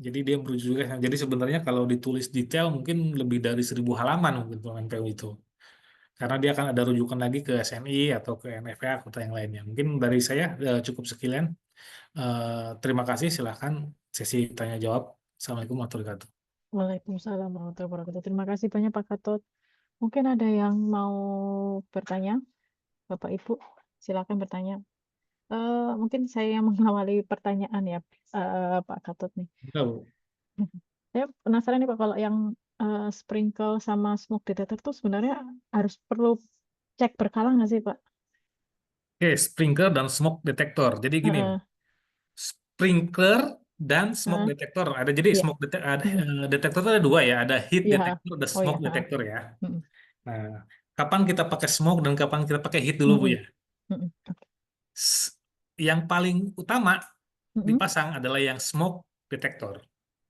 Jadi dia merujuk juga. Jadi sebenarnya kalau ditulis detail mungkin lebih dari 1.000 halaman mungkin permen PU itu. Karena dia akan ada rujukan lagi ke SNI atau ke NFA atau yang lainnya. Mungkin dari saya cukup sekian. Terima kasih. Silahkan sesi tanya jawab. Assalamualaikum warahmatullahi wabarakatuh. Waalaikumsalam warahmatullahi wabarakatuh. Terima kasih banyak Pak Gatot. Mungkin ada yang mau bertanya, Bapak Ibu, silakan bertanya. Mungkin saya yang mengawali pertanyaan ya, Pak Gatot nih. Tahu. Saya penasaran nih Pak, kalau yang sprinkle sama smoke detector tuh sebenarnya harus perlu cek berkala nggak sih Pak? Oke, sprinkler dan smoke detector. Jadi gini, Heeh, sprinkler dan smoke heeh, detector. Ada jadi iya, mm, detektor itu ada dua ya, ada heat iya, detector, ada oh iya, smoke heeh, detector ya. mm, Nah, kapan kita pakai smoke dan kapan kita pakai heat dulu Bu mm, ya? mm, S- Yang paling utama mm, dipasang adalah yang smoke detector,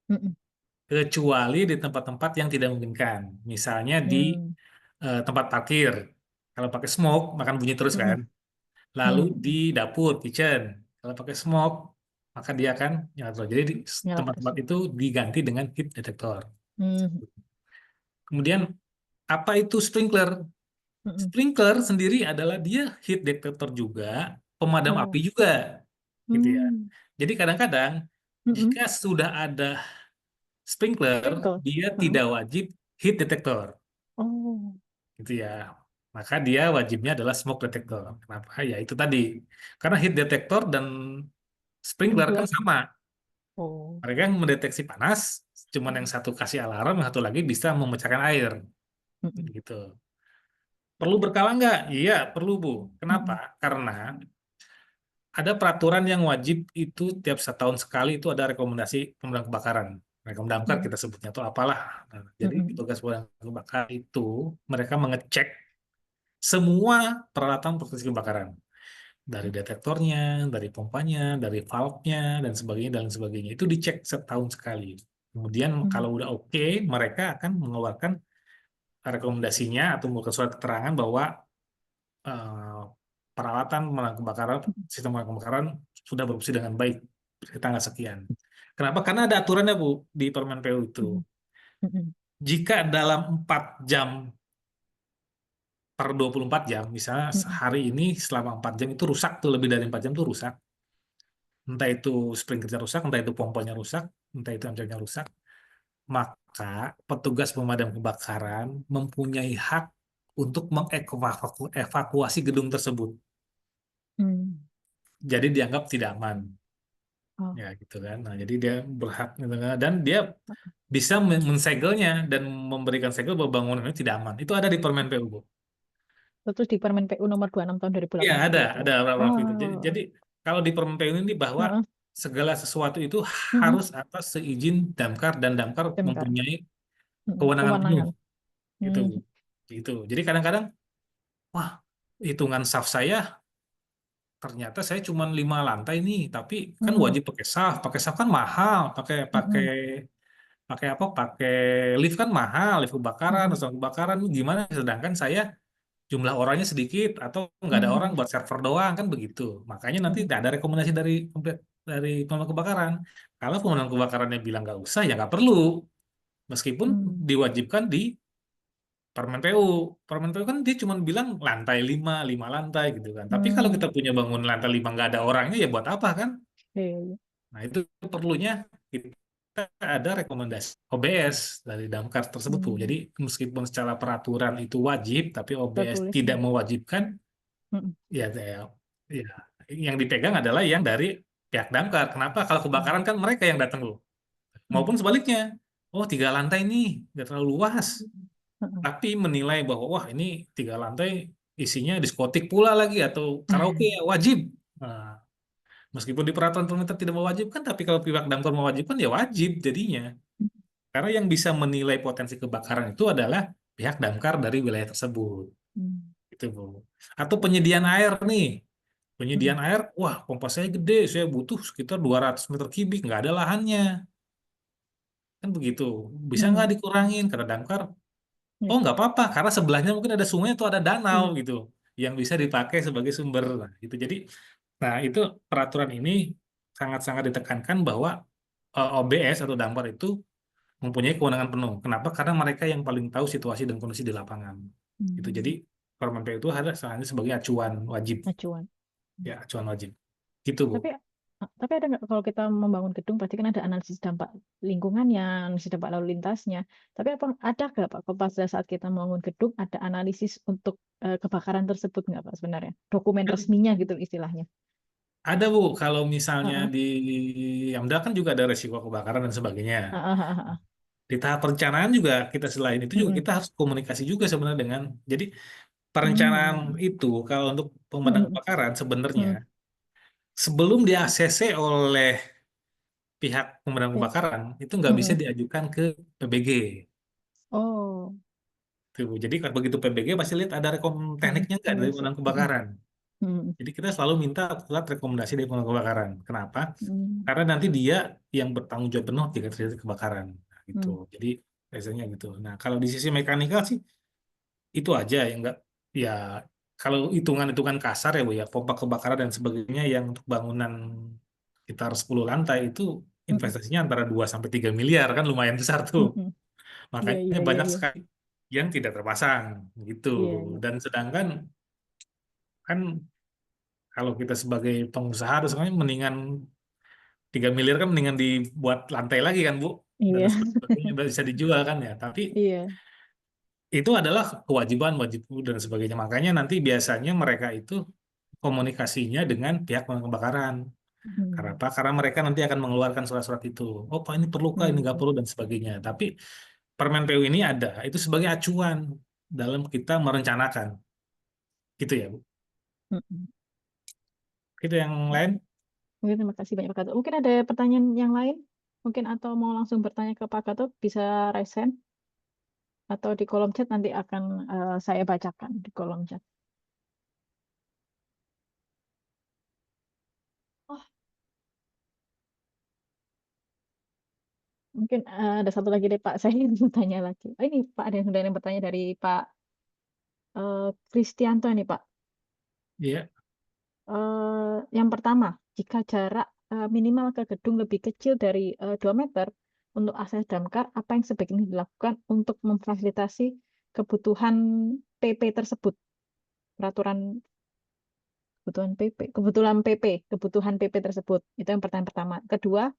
mm, kecuali di tempat-tempat yang tidak memungkinkan. Misalnya di mm, tempat parkir. Kalau pakai smoke, makan bunyi terus mm, kan. mm, Lalu mm, di dapur, kitchen. Kalau pakai smoke, maka dia akan nyala terus. Jadi nyala terus. tempat-tempat itu diganti dengan heat detector. Mm, Kemudian apa itu sprinkler? mm, Sprinkler sendiri adalah dia heat detector juga, pemadam api oh, juga, gitu ya. mm, Jadi kadang-kadang mm, jika sudah ada sprinkler, sprinkle. dia Heeh. tidak wajib heat detector, Oh, gitu ya. Maka dia wajibnya adalah smoke detector. Kenapa? Ya itu tadi. Karena heat detector dan sprinkler kan sprinkler. sama. Oh, Mereka yang mendeteksi panas, cuman yang satu kasih alarm, yang satu lagi bisa memecahkan air. mm, Gitu. Perlu berkala nggak? Iya, perlu Bu. Kenapa? mm, Karena ada peraturan yang wajib itu tiap setahun sekali itu ada rekomendasi pemadam kebakaran. Rekomendamkar mm, kita sebutnya atau apalah. Nah, mm, jadi mm, petugas pemadam kebakaran itu mereka mengecek semua peralatan proteksi kebakaran. Dari detektornya, dari pompanya, dari valve-nya, dan sebagainya. Itu dicek setahun sekali. Kemudian mm, kalau udah oke, mereka akan mengeluarkan rekomendasinya atau membuat surat keterangan bahwa eh, peralatan pemadam kebakaran, sistem pemadam kebakaran sudah berfungsi dengan baik di tanggal sekian. Kenapa? Karena ada aturannya Bu di Permen PU itu. mm, mm, Jika dalam 4 jam per 24 jam, misalnya mm, hari ini selama 4 jam itu rusak tuh lebih dari 4 jam tuh rusak. Entah itu sprinklерnya rusak, entah itu pompanya rusak, entah itu amcanya rusak, maka petugas pemadam kebakaran mempunyai hak untuk mengevakuasi gedung tersebut. mm. Jadi dianggap tidak aman, Oh, ya gitu kan. Nah, jadi dia berhak gitu kan. Dan dia bisa mensegelnya dan memberikan segel bahwa bangunan ini tidak aman. Itu ada di Permen PU, Bu. terus di Permen PU nomor 26 tahun Iya, 2018 itu. ada paragraf itu. Oh, Jadi kalau di Permen PU ini bahwa heeh, segala sesuatu itu mm, harus atas seizin Damkar dan Damkar Damkar. mempunyai kewenangan penuh Kewenangan. gitu. Mm, Gitu. Jadi kadang-kadang wah, hitungan saf saya ternyata saya cuma 5 lantai nih, tapi kan mm, wajib pakai saf. Pakai saf kan mahal, pakai pakai mm, pakai apa? Pakai lift kan mahal, lift kebakaran, mm, atau kebakaran gimana? Sedangkan saya jumlah orangnya sedikit atau nggak ada orang Mhm. buat server doang kan begitu. Makanya nanti Mhm. tidak ada rekomendasi dari pemadam kebakaran. Kalau pemadam kebakarannya bilang nggak usah ya nggak perlu. Meskipun Mhm. diwajibkan di Permen PU. Permen PU kan dia cuma bilang lantai 5 5 lantai gitu kan. Tapi kalau Hmm. kita punya bangun lantai 5 nggak ada orangnya ya buat apa kan? Iya, iya. Nah itu perlunya kita ada rekomendasi OBS dari Damkar tersebut Bu. Hmm. Jadi meskipun secara peraturan itu wajib, tapi OBS Tertulis. tidak mewajibkan, Mhm. ya yang dipegang adalah yang dari pihak damkar. Kenapa? Kalau Mhm. kebakaran kan mereka yang datang loh. Mhm. Maupun sebaliknya. Oh, 3 lantai nih, nggak terlalu luas. Mhm. Tapi menilai bahwa wah ini 3 lantai isinya diskotik pula lagi atau karaoke ya wajib. Nah, meskipun di peraturan pemerintah tidak mewajibkan, tapi kalau pihak damkar mewajibkan ya wajib jadinya. Karena yang bisa menilai potensi kebakaran itu adalah pihak damkar dari wilayah tersebut. Mhm. Gitu, Bu. Atau penyediaan air nih. Mhm. Penyediaan air, wah pompa saya gede, saya butuh sekitar 200 meter kubik, nggak ada lahannya. Kan begitu. Bisa nggak Mhm. dikurangin? Kata damkar, Iya. oh nggak apa-apa, karena sebelahnya mungkin ada sungai atau ada danau Mhm. gitu, yang bisa dipakai sebagai sumber. Nah, gitu. Jadi, nah itu peraturan ini sangat-sangat ditekankan bahwa OBS atau damkar itu mempunyai kewenangan penuh. Kenapa? Karena mereka yang paling tahu situasi dan kondisi di lapangan. Gitu. Jadi, Hmm. Permen PU itu ada hanya sebagai acuan wajib, Acuan. ya acuan wajib. Gitu, Bu. Tapi ada nggak kalau kita membangun gedung pasti kan ada analisis dampak lingkungannya, analisis dampak lalu lintasnya. Tapi apa ada nggak Pak kalau pada saat kita membangun gedung ada analisis untuk kebakaran tersebut nggak Pak sebenarnya? Dokumen resminya gitu istilahnya. Ada Bu, kalau misalnya Heeh. di Amda kan juga ada resiko kebakaran dan sebagainya. Heeh, heeh, heeh. Di tahap perencanaan juga kita selain itu juga Mm-mm. kita harus komunikasi juga sebenarnya dengan. Jadi perencanaan Mm-mm. itu kalau untuk pemadam Mm-mm. kebakaran sebenarnya Mm-mm. sebelum di ACC oleh pihak pemadam Ya. kebakaran itu nggak bisa Mm-mm. diajukan ke PBG. Oh. Tuh, jadi kalau begitu PBG pasti lihat ada rekom Mm-mm. tekniknya nggak dari Analisis. pemadam Mm-mm. kebakaran. Mm-mm. Jadi kita selalu minta surat rekomendasi dari pemadam kebakaran. Kenapa? Mm-mm. Karena nanti dia yang bertanggung jawab penuh jika terjadi kebakaran. Nah, gitu. Mm-mm. Jadi biasanya gitu. Nah, kalau di sisi mekanikal sih itu aja yang enggak ya kalau hitungan-hitungan kasar ya Bu ya, pompa kebakaran dan sebagainya yang untuk bangunan sekitar 10 lantai itu Mm-mm. investasinya antara 2 sampai 3 miliar kan lumayan besar tuh. Mm-mm. Iya, Makanya iya, iya, banyak iya. sekali yang tidak terpasang gitu. Iya, iya. Dan sedangkan kan kalau kita sebagai pengusaha terus kan mendingan 3 miliar kan mendingan dibuat lantai lagi kan Bu, dan Iya. sebagainya bisa dijual kan ya. Tapi Iya. itu adalah kewajiban wajib dan sebagainya. Makanya nanti biasanya mereka itu komunikasinya dengan pihak pemadam kebakaran. Karena Mm. apa? Karena mereka nanti akan mengeluarkan surat-surat itu. Oh, Pak ini perlu kah, ini nggak Mm. perlu dan sebagainya. Tapi Permen PU ini ada, itu sebagai acuan dalam kita merencanakan. Gitu ya, Bu. Mm. Itu yang lain. Mungkin terima kasih banyak Pak Gatot. Mungkin ada pertanyaan yang lain? Mungkin atau mau langsung bertanya ke Pak Gatot, bisa raise hand atau di kolom chat nanti akan saya bacakan di kolom chat. Oh, mungkin ada satu lagi deh Pak, saya ingin bertanya lagi. Oh, ini Pak ada yang sudah yang bertanya dari Pak Kristianto ini Pak. Iya. Yang pertama, jika jarak minimal ke gedung lebih kecil dari 2 meter untuk akses damkar, apa yang sebaiknya dilakukan untuk memfasilitasi kebutuhan PP tersebut? Peraturan kebutuhan PP tersebut. Itu yang pertanyaan pertama. Kedua,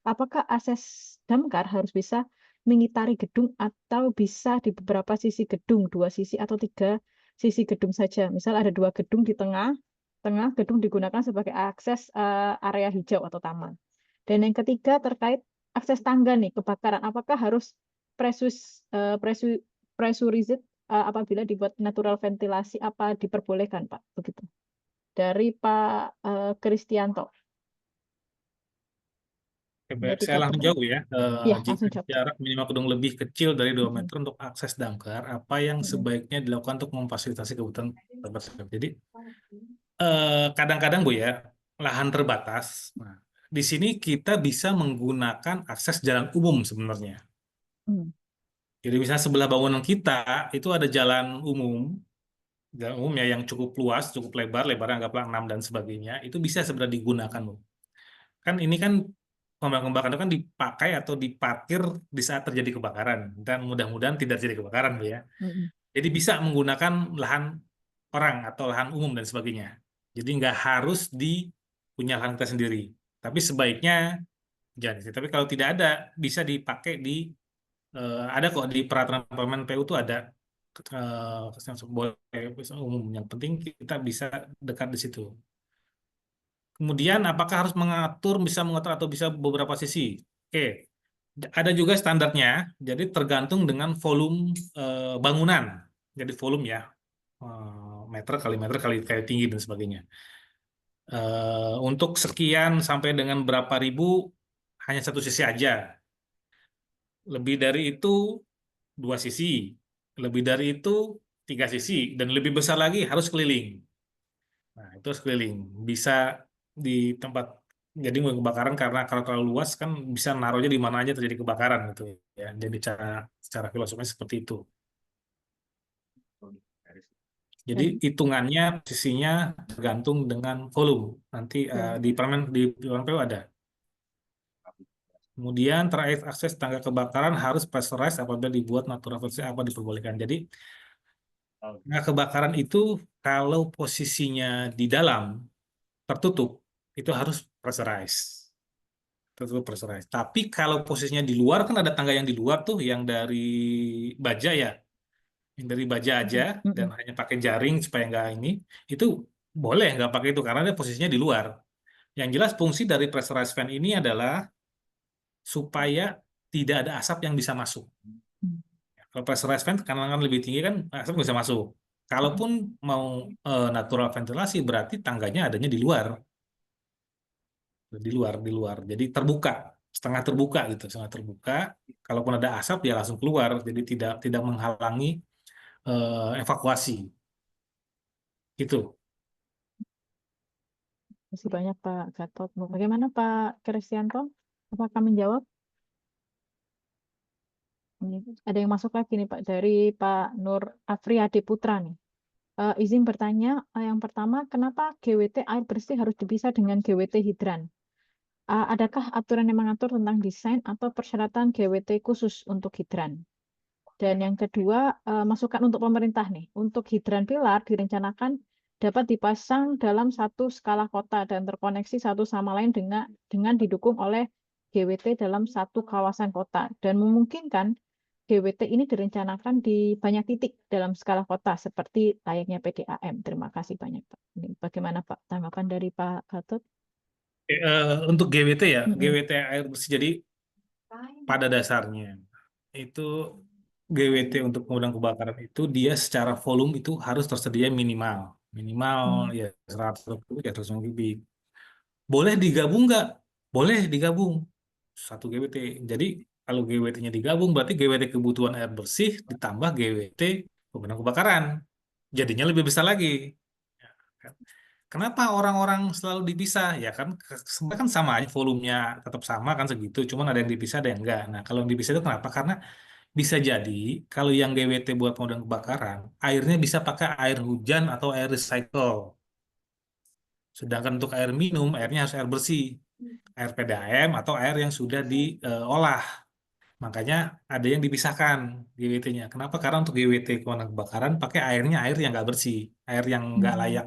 apakah akses damkar harus bisa mengitari gedung atau bisa di beberapa sisi gedung, 2 sisi atau 3 sisi gedung saja. Misal ada 2 gedung di tengah, tengah gedung digunakan sebagai akses area hijau atau taman. Dan yang ketiga terkait akses tangga nih kebakaran, apakah harus presus, eh, presu, pressurized apabila dibuat natural ventilasi apa diperbolehkan, Pak? Begitu. Dari Pak Kristianto. Coba Ada saya 3 langsung pertanyaan. jawab ya. Iya, Jika langsung jawab. jarak minimal gedung lebih kecil dari 2 Mm-mm. meter untuk akses damkar, apa yang Mm-mm. sebaiknya dilakukan untuk memfasilitasi kebutuhan tersebut? Jadi, kadang-kadang Bu ya, lahan terbatas. Nah, di sini kita bisa menggunakan akses jalan umum sebenarnya. Mm. Jadi misalnya sebelah bangunan kita itu ada jalan umum jalan umum ya yang cukup luas, cukup lebar, lebarnya anggaplah 6 dan sebagainya, itu bisa sebenarnya digunakan loh. Kan ini kan pemadam kebakaran itu kan dipakai atau diparkir di saat terjadi kebakaran dan mudah-mudahan tidak terjadi kebakaran Bu, ya. Mm-mm. Jadi bisa menggunakan lahan orang atau lahan umum dan sebagainya. Jadi nggak harus punya lahan kita sendiri. Tapi sebaiknya jangan sih. Tapi kalau tidak ada, bisa dipakai ada kok di peraturan permen PU itu ada boleh umum. Yang penting kita bisa dekat di situ. Kemudian apakah harus bisa mengatur atau bisa beberapa sisi? Oke, ada juga standarnya. Jadi tergantung dengan volume bangunan. Jadi volume ya, meter kali tinggi dan sebagainya. Untuk sekian sampai dengan berapa ribu hanya satu sisi aja. Lebih dari itu dua sisi, lebih dari itu tiga sisi, dan lebih besar lagi harus keliling. Nah, itu harus keliling. Bisa di tempat jadi kebakaran karena kalau terlalu luas kan bisa naruhnya di mana aja terjadi kebakaran gitu ya. Jadi secara filosofisnya seperti itu. Jadi Dan hitungannya posisinya tergantung dengan volume. Nanti ya, di permen PU ada. Kemudian terakhir akses tangga kebakaran harus pressurized apabila dibuat natural ventilator apa diperbolehkan. Jadi tangga kebakaran itu kalau posisinya di dalam tertutup itu harus pressurized. Tertutup pressurized. Tapi kalau posisinya di luar kan ada tangga yang di luar tuh yang dari baja ya, yang dari baja aja mm-mm, dan mm-mm, hanya pakai jaring supaya nggak ini, itu boleh nggak pakai itu karena dia posisinya di luar. Yang jelas fungsi dari pressurized fan ini adalah supaya tidak ada asap yang bisa masuk. mm, Kalau pressurized fan karena kan lebih tinggi kan asap nggak bisa masuk. mm-mm. Kalaupun mau natural ventilasi berarti tangganya adanya di luar, di luar. Jadi terbuka, setengah terbuka gitu, setengah terbuka. Kalaupun ada asap ya langsung keluar, jadi tidak tidak menghalangi evakuasi. Gitu. Terima kasih banyak Pak Gatot. Bagaimana Pak Kristianto? Apakah menjawab? Ini ada yang masuk lagi nih Pak dari Pak Nur Afriyadi Putra nih. Izin bertanya, yang pertama, kenapa GWT air bersih harus dipisah dengan GWT hidran? Adakah aturan yang mengatur tentang desain atau persyaratan GWT khusus untuk hidran? Dan yang kedua, masukan untuk pemerintah nih. Untuk hidran pilar direncanakan dapat dipasang dalam satu skala kota dan terkoneksi satu sama lain dengan didukung oleh GWT dalam satu kawasan kota dan memungkinkan GWT ini direncanakan di banyak titik dalam skala kota seperti layaknya PDAM. Terima kasih banyak Pak. Ini bagaimana Pak tanggapan dari Pak Gatot? Untuk GWT ya, Mm-mm. GWT air bersih. Jadi pada dasarnya itu GWT untuk pemadam kebakaran itu dia secara volume itu harus tersedia minimal minimal Mm. ya 100 kubik ya 100 kubik. Boleh digabung nggak? Boleh digabung satu GWT. Jadi kalau GWT-nya digabung berarti GWT kebutuhan air bersih ditambah GWT pemadam kebakaran. Jadinya lebih besar lagi. Ya, kan? Kenapa orang-orang selalu dipisah? Ya kan sebenarnya kan sama aja volumenya tetap sama kan segitu, cuman ada yang dipisah ada yang enggak. Nah, kalau yang dipisah itu kenapa? Karena bisa jadi kalau yang GWT buat pemadam kebakaran, airnya bisa pakai air hujan atau air recycle. Sedangkan untuk air minum, airnya harus air bersih, air PDAM atau air yang sudah diolah. Makanya ada yang dipisahkan GWT-nya. Kenapa? Karena untuk GWT pemadam kebakaran pakai airnya air yang nggak bersih, air yang nggak Mm. layak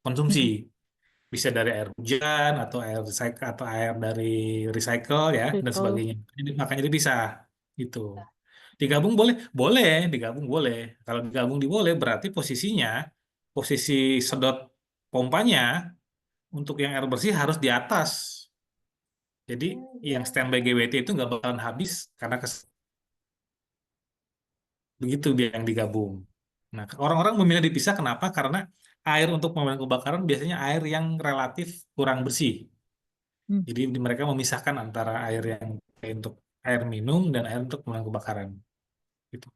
konsumsi. Mm-mm. Bisa dari air hujan atau air recycle atau air dari recycle ya dan Recall. sebagainya. Jadi, makanya dipisah gitu. Digabung boleh? Boleh, digabung boleh. Kalau digabung boleh, berarti posisi sedot pompanya untuk yang air bersih harus di atas. Jadi yang standby GWT itu nggak bakalan habis karena begitu dia yang digabung. Nah, orang-orang memilih dipisah kenapa? Karena air untuk pemadam kebakaran biasanya air yang relatif kurang bersih. Mm. Jadi mereka memisahkan antara air yang untuk air minum dan air untuk pemadam kebakaran. Gitu.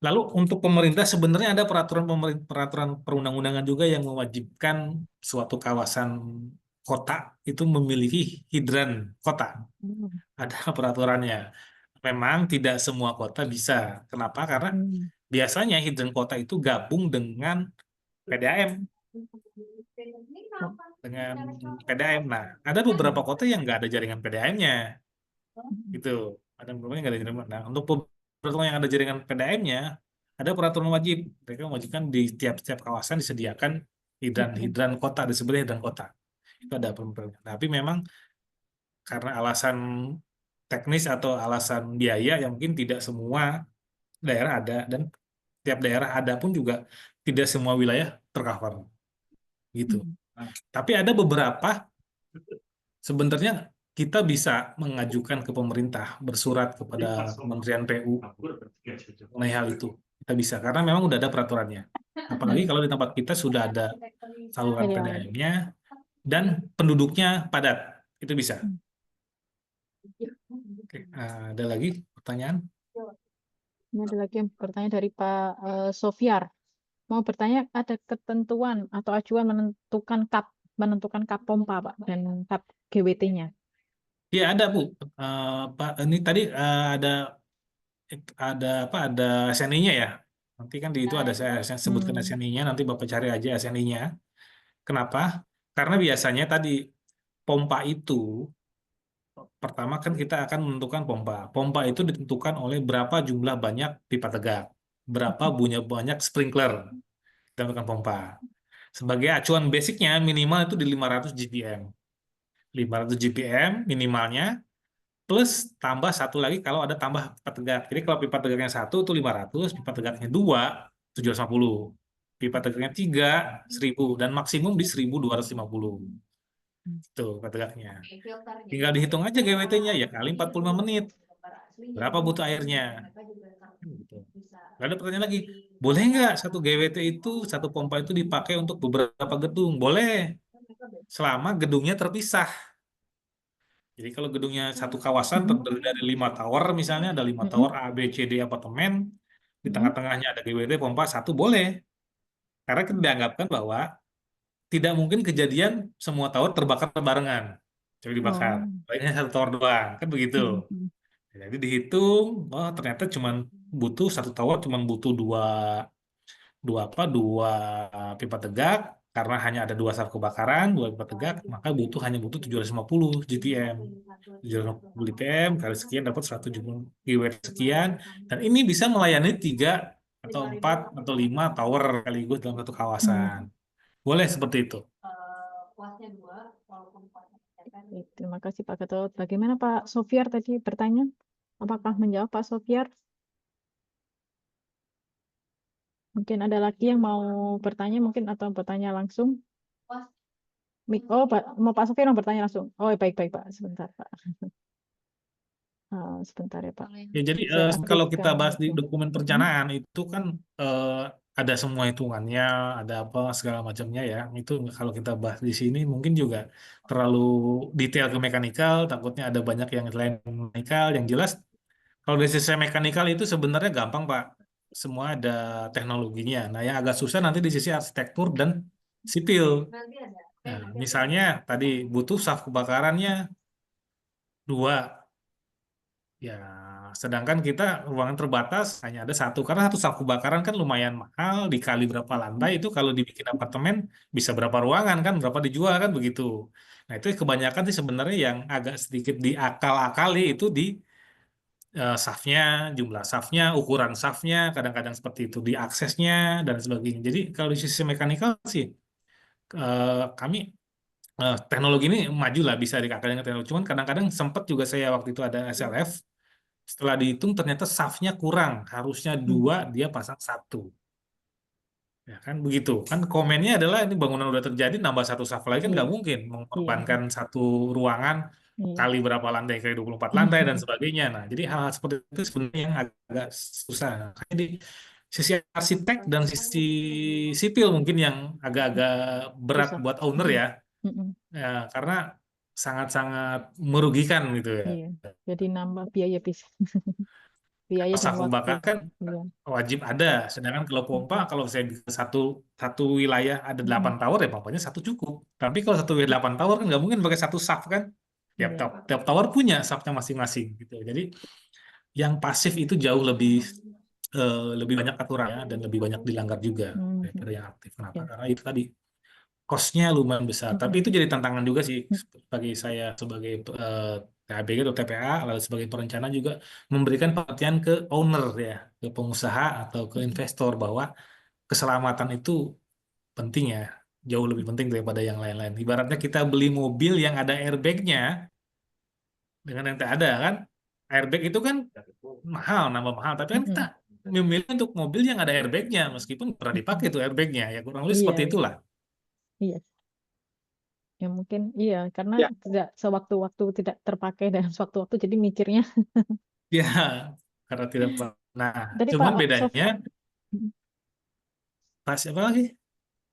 Lalu untuk pemerintah sebenarnya ada peraturan perundang-undangan juga yang mewajibkan suatu kawasan kota itu memiliki hidran kota. Mm. Ada peraturannya. Memang tidak semua kota bisa. Kenapa? Karena Mm. biasanya hidran kota itu gabung dengan PDAM Oh. dengan PDAM. Nah, ada beberapa kota yang nggak ada jaringan PDAM-nya, gitu. Ada beberapa yang nggak ada jaringan. Nah, untuk beberapa yang ada jaringan PDAM-nya, ada peraturan wajib. Mereka mewajibkan di tiap-tiap kawasan disediakan hidran kota, disebut hidran kota. Itu ada peraturan. Tapi memang karena alasan teknis atau alasan biaya yang mungkin tidak semua daerah ada, dan tiap daerah ada pun juga tidak semua wilayah tercover gitu. Tapi ada beberapa sebenarnya kita bisa mengajukan ke pemerintah, bersurat kepada Kementerian PU mengenai hal itu. Kita bisa karena memang udah ada peraturannya. Apalagi kalau di tempat kita sudah ada saluran PDAM. PDAM-nya dan penduduknya padat, itu bisa. Oke, ada lagi pertanyaan? Ini ada lagi yang bertanya dari Pak Sofiar. Mau bertanya, ada ketentuan atau acuan menentukan kap pompa, Pak, dan kap GWT-nya? Ya ada Bu. Pak, ini tadi ada apa? Ada SNI-nya ya. Nanti kan di itu ada saya sebutkan SNI-nya. Nanti Bapak cari aja SNI-nya. Kenapa? Karena biasanya tadi pompa itu pertama kan kita akan menentukan pompa. Pompa itu ditentukan oleh berapa jumlah banyak pipa tegak, berapa banyak sprinkler kita tentukan pompa. Sebagai acuan basicnya minimal itu di 500 GPM. 500 GPM minimalnya plus tambah satu lagi kalau ada tambah pipa tegak. Jadi kalau pipa tegaknya satu itu 500, pipa tegaknya dua 750, pipa tegaknya tiga 1000 dan maksimum di 1250. Itu pipa tegaknya. Tinggal dihitung aja GWT-nya ya kali 45 menit. Berapa butuh airnya? Gitu. Lalu ada pertanyaan lagi, boleh nggak satu GWT itu, satu pompa itu dipakai untuk beberapa gedung? Boleh, selama gedungnya terpisah. Jadi kalau gedungnya satu kawasan terdiri dari 5 tower, misalnya ada 5 tower A, B, C, D apartemen, di tengah-tengahnya ada GWT pompa satu, boleh. Karena kita dianggapkan bahwa tidak mungkin kejadian semua tower terbakar barengan. Jadi dibakar. Paling satu tower doang, kan begitu. Jadi dihitung, oh ternyata cuman butuh satu tower cuman butuh dua pipa tegak karena hanya ada dua saf kebakaran, dua pipa tegak, maka hanya butuh 750 GPM. 750 GPM kali sekian dapat 170 GW sekian, dan ini bisa melayani 3 atau 4 atau 5 tower sekaligus dalam satu kawasan. Boleh seperti itu. Terima kasih Pak Gatot. Bagaimana Pak Sofiar tadi bertanya? Apakah menjawab Pak Sofiar? Mungkin ada lagi yang mau bertanya mungkin atau bertanya langsung? Oh, mau Pak Sofiar mau bertanya langsung. Oh, baik Pak. Sebentar Pak. Sebentar ya Pak. Ya, jadi Saya kalau kita updatekan bahas di itu. dokumen perencanaan itu kan ada semua hitungannya, ada apa segala macamnya ya. Itu kalau kita bahas di sini mungkin juga terlalu detail ke mekanikal, takutnya ada banyak yang selain mekanikal. Yang jelas kalau dari sisi mekanikal itu sebenarnya gampang Pak. Semua ada teknologinya. Nah, yang agak susah nanti di sisi arsitektur dan sipil. Nah, misalnya tadi butuh saf kebakarannya 2. Ya, sedangkan kita ruangan terbatas hanya ada satu. Karena satu saf kebakaran kan lumayan mahal, dikali berapa lantai itu kalau dibikin apartemen bisa berapa ruangan kan, berapa dijual kan begitu. Nah itu kebanyakan sih sebenarnya yang agak sedikit diakal-akali itu di safnya, jumlah safnya, ukuran safnya, kadang-kadang seperti itu, di aksesnya dan sebagainya. Jadi kalau di sisi mekanikal sih, kami teknologi ini maju lah bisa dikatakan dengan teknologi. Cuman kadang-kadang sempat juga saya waktu itu ada SLF, setelah dihitung ternyata safnya kurang, harusnya 2 dia pasang 1. Ya kan begitu. Kan komennya adalah ini bangunan udah terjadi nambah satu saf lagi kan nggak mungkin mengorbankan satu ruangan kali berapa lantai, kali 24 lantai dan sebagainya. Nah, jadi hal-hal seperti itu sebenarnya yang agak susah. Jadi sisi arsitek dan sisi sipil mungkin yang agak-agak berat Susah. buat owner ya. Ya, karena sangat-sangat merugikan gitu ya. Iya. Jadi nambah biaya biaya dan Saf waktu. pembakaran kan Iya. wajib ada. Sedangkan kalau pompa, kalau saya bisa satu wilayah ada 8 tower ya pompanya satu cukup. Tapi kalau satu wilayah 8 tower kan nggak mungkin pakai satu saf kan. Tiap, Iya. tiap tower punya safnya masing-masing gitu. Jadi yang pasif itu jauh lebih banyak aturannya dan lebih banyak dilanggar juga. daripada yang aktif. Kenapa? Ya. Karena itu tadi cost-nya lumayan besar. Tapi itu jadi tantangan juga sih bagi saya sebagai THBG atau TPA, lalu sebagai perencana juga memberikan perhatian ke owner ya, ke pengusaha atau ke investor bahwa keselamatan itu penting ya, jauh lebih penting daripada yang lain-lain. Ibaratnya kita beli mobil yang ada airbag-nya dengan yang tak ada kan, airbag itu kan mahal, nambah mahal. Tapi kan kita memilih untuk mobil yang ada airbag-nya, meskipun pernah dipakai tuh airbag-nya. Ya kurang lebih Iya, seperti itulah. iya. Ya mungkin iya karena Ya, tidak sewaktu-waktu tidak terpakai dan sewaktu-waktu jadi mikirnya. Ya, karena tidak pernah. Nah, Tadi Pak cuman bedanya pas apa lagi?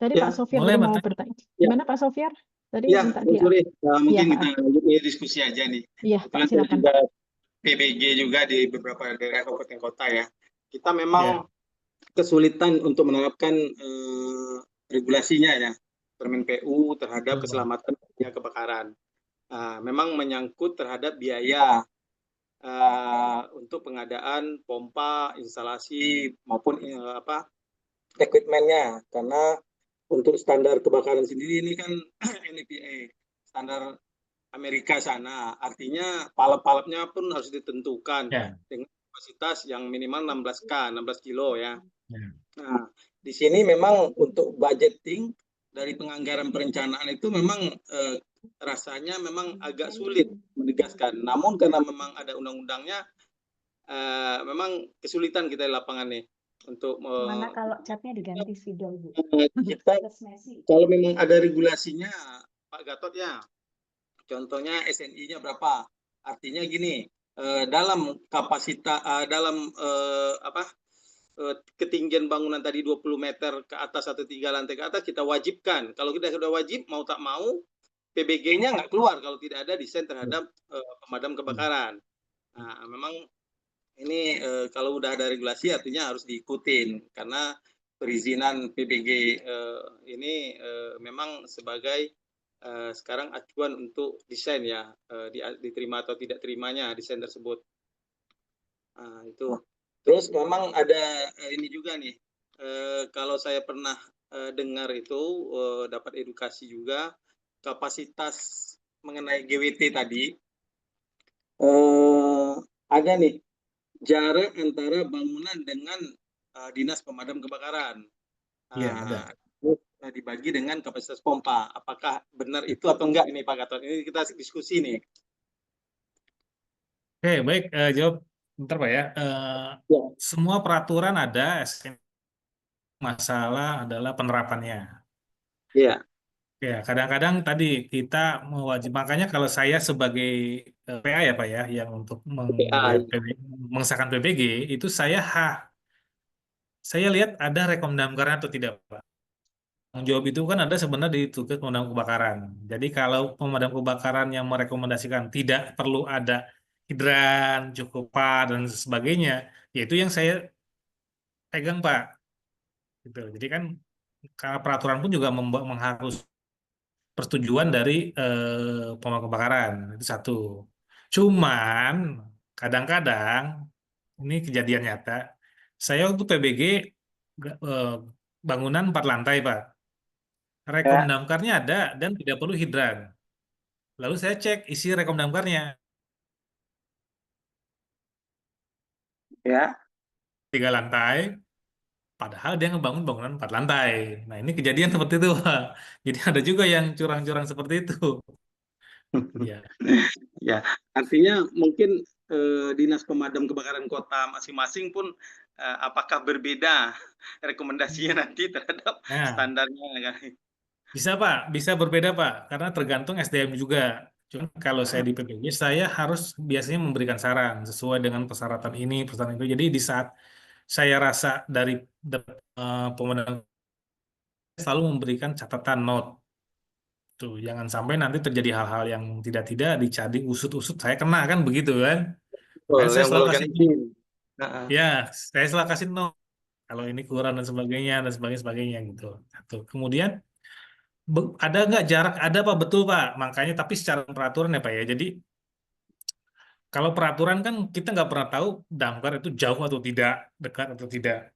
ya, Pak Sofian Boleh tadi mau bertanya? bertanya. ya, Gimana Pak Sofian? Tadi ya, minta Bang Suri. Iya Mungkin Pak. kita lanjut nih diskusi aja nih. Iya Pak, Kebetulan saya silakan juga Pak. PBG juga di beberapa daerah kabupaten kota ya. Kita Ya, memang kesulitan untuk menerapkan regulasinya ya, Permen PU terhadap betul. keselamatan kebakaran. Memang menyangkut terhadap biaya untuk pengadaan pompa, instalasi maupun equipmentnya, karena untuk standar kebakaran sendiri ini kan NFPA, standar Amerika sana. Artinya palap-palapnya pun harus ditentukan Ya, dengan kapasitas yang minimal 16 kilo ya. ya. Nah, di sini memang untuk budgeting dari penganggaran perencanaan itu memang rasanya memang agak sulit menegaskan. Namun karena memang ada undang-undangnya, memang kesulitan kita di lapangan nih untuk Mana kalau catnya diganti spidol, Bu? kita Plus Messi. kalau memang ada regulasinya, Pak Gatot ya. Contohnya SNI-nya berapa? Artinya gini, dalam kapasitas dalam ketinggian bangunan tadi 20 meter ke atas atau 3 lantai ke atas kita wajibkan. Kalau kita sudah wajib mau tak mau PBG-nya nggak keluar kalau tidak ada desain terhadap pemadam kebakaran. Nah, memang ini kalau udah ada regulasi artinya harus diikutin karena perizinan PBG ini memang sebagai sekarang acuan untuk desain ya, diterima atau tidak terimanya desain tersebut. Nah, itu. Terus memang ada ini juga nih, kalau saya pernah dengar itu dapat edukasi juga kapasitas mengenai GWT tadi, ada nih jarak antara bangunan dengan dinas pemadam kebakaran. Iya, ada. Dibagi dengan kapasitas pompa. Apakah benar itu atau enggak ini Pak Gatot? Ini kita diskusi nih. Oke, baik. Jawab bentar Pak ya. Ya. Semua peraturan ada, masalah adalah penerapannya. Iya. Ya, kadang-kadang tadi kita mewajib, makanya kalau saya sebagai PA ya Pak ya, yang untuk PA. mengesahkan PBG, itu saya lihat ada rekomendasi atau tidak Pak. Tanggung jawab itu kan ada sebenarnya di tugas pemadam kebakaran. Jadi kalau pemadam kebakaran yang merekomendasikan tidak perlu ada hidran, cukup Pak, dan sebagainya, yaitu yang saya pegang Pak. Gitu. Jadi kan karena peraturan pun juga mengharus persetujuan dari pemadam kebakaran. Itu satu. Cuman kadang-kadang ini kejadian nyata. Saya waktu PBG eh, bangunan 4 lantai Pak. Rekom Ya. damkarnya ada dan tidak perlu hidran. Lalu saya cek isi rekom damkarnya Ya. 3 lantai, padahal dia ngebangun bangunan 4 lantai. Nah ini kejadian seperti itu, Pak. Jadi ada juga yang curang-curang seperti itu. Ya, Ya, artinya mungkin dinas pemadam kebakaran kota masing-masing pun apakah berbeda rekomendasinya nanti terhadap nah standarnya kan? bisa Pak, bisa berbeda Pak, karena tergantung SDM juga. Cuma kalau saya di PPG, saya harus biasanya memberikan saran sesuai dengan persyaratan ini, persyaratan itu. Jadi di saat saya rasa dari pemadam selalu memberikan catatan note. Tuh, jangan sampai nanti terjadi hal-hal yang tidak-tidak dicari usut-usut. Saya kena kan begitu kan. Oh, Makanya saya yang selalu mengeluarkan kasih izin. Nah, ya, saya selalu kasih note kalau ini kurang dan sebagainya sebagainya gitu. Satu. Kemudian ada nggak jarak? Ada Pak, betul Pak. Makanya tapi secara peraturan ya Pak ya. Jadi kalau peraturan kan kita nggak pernah tahu damkar itu jauh atau tidak, dekat atau tidak.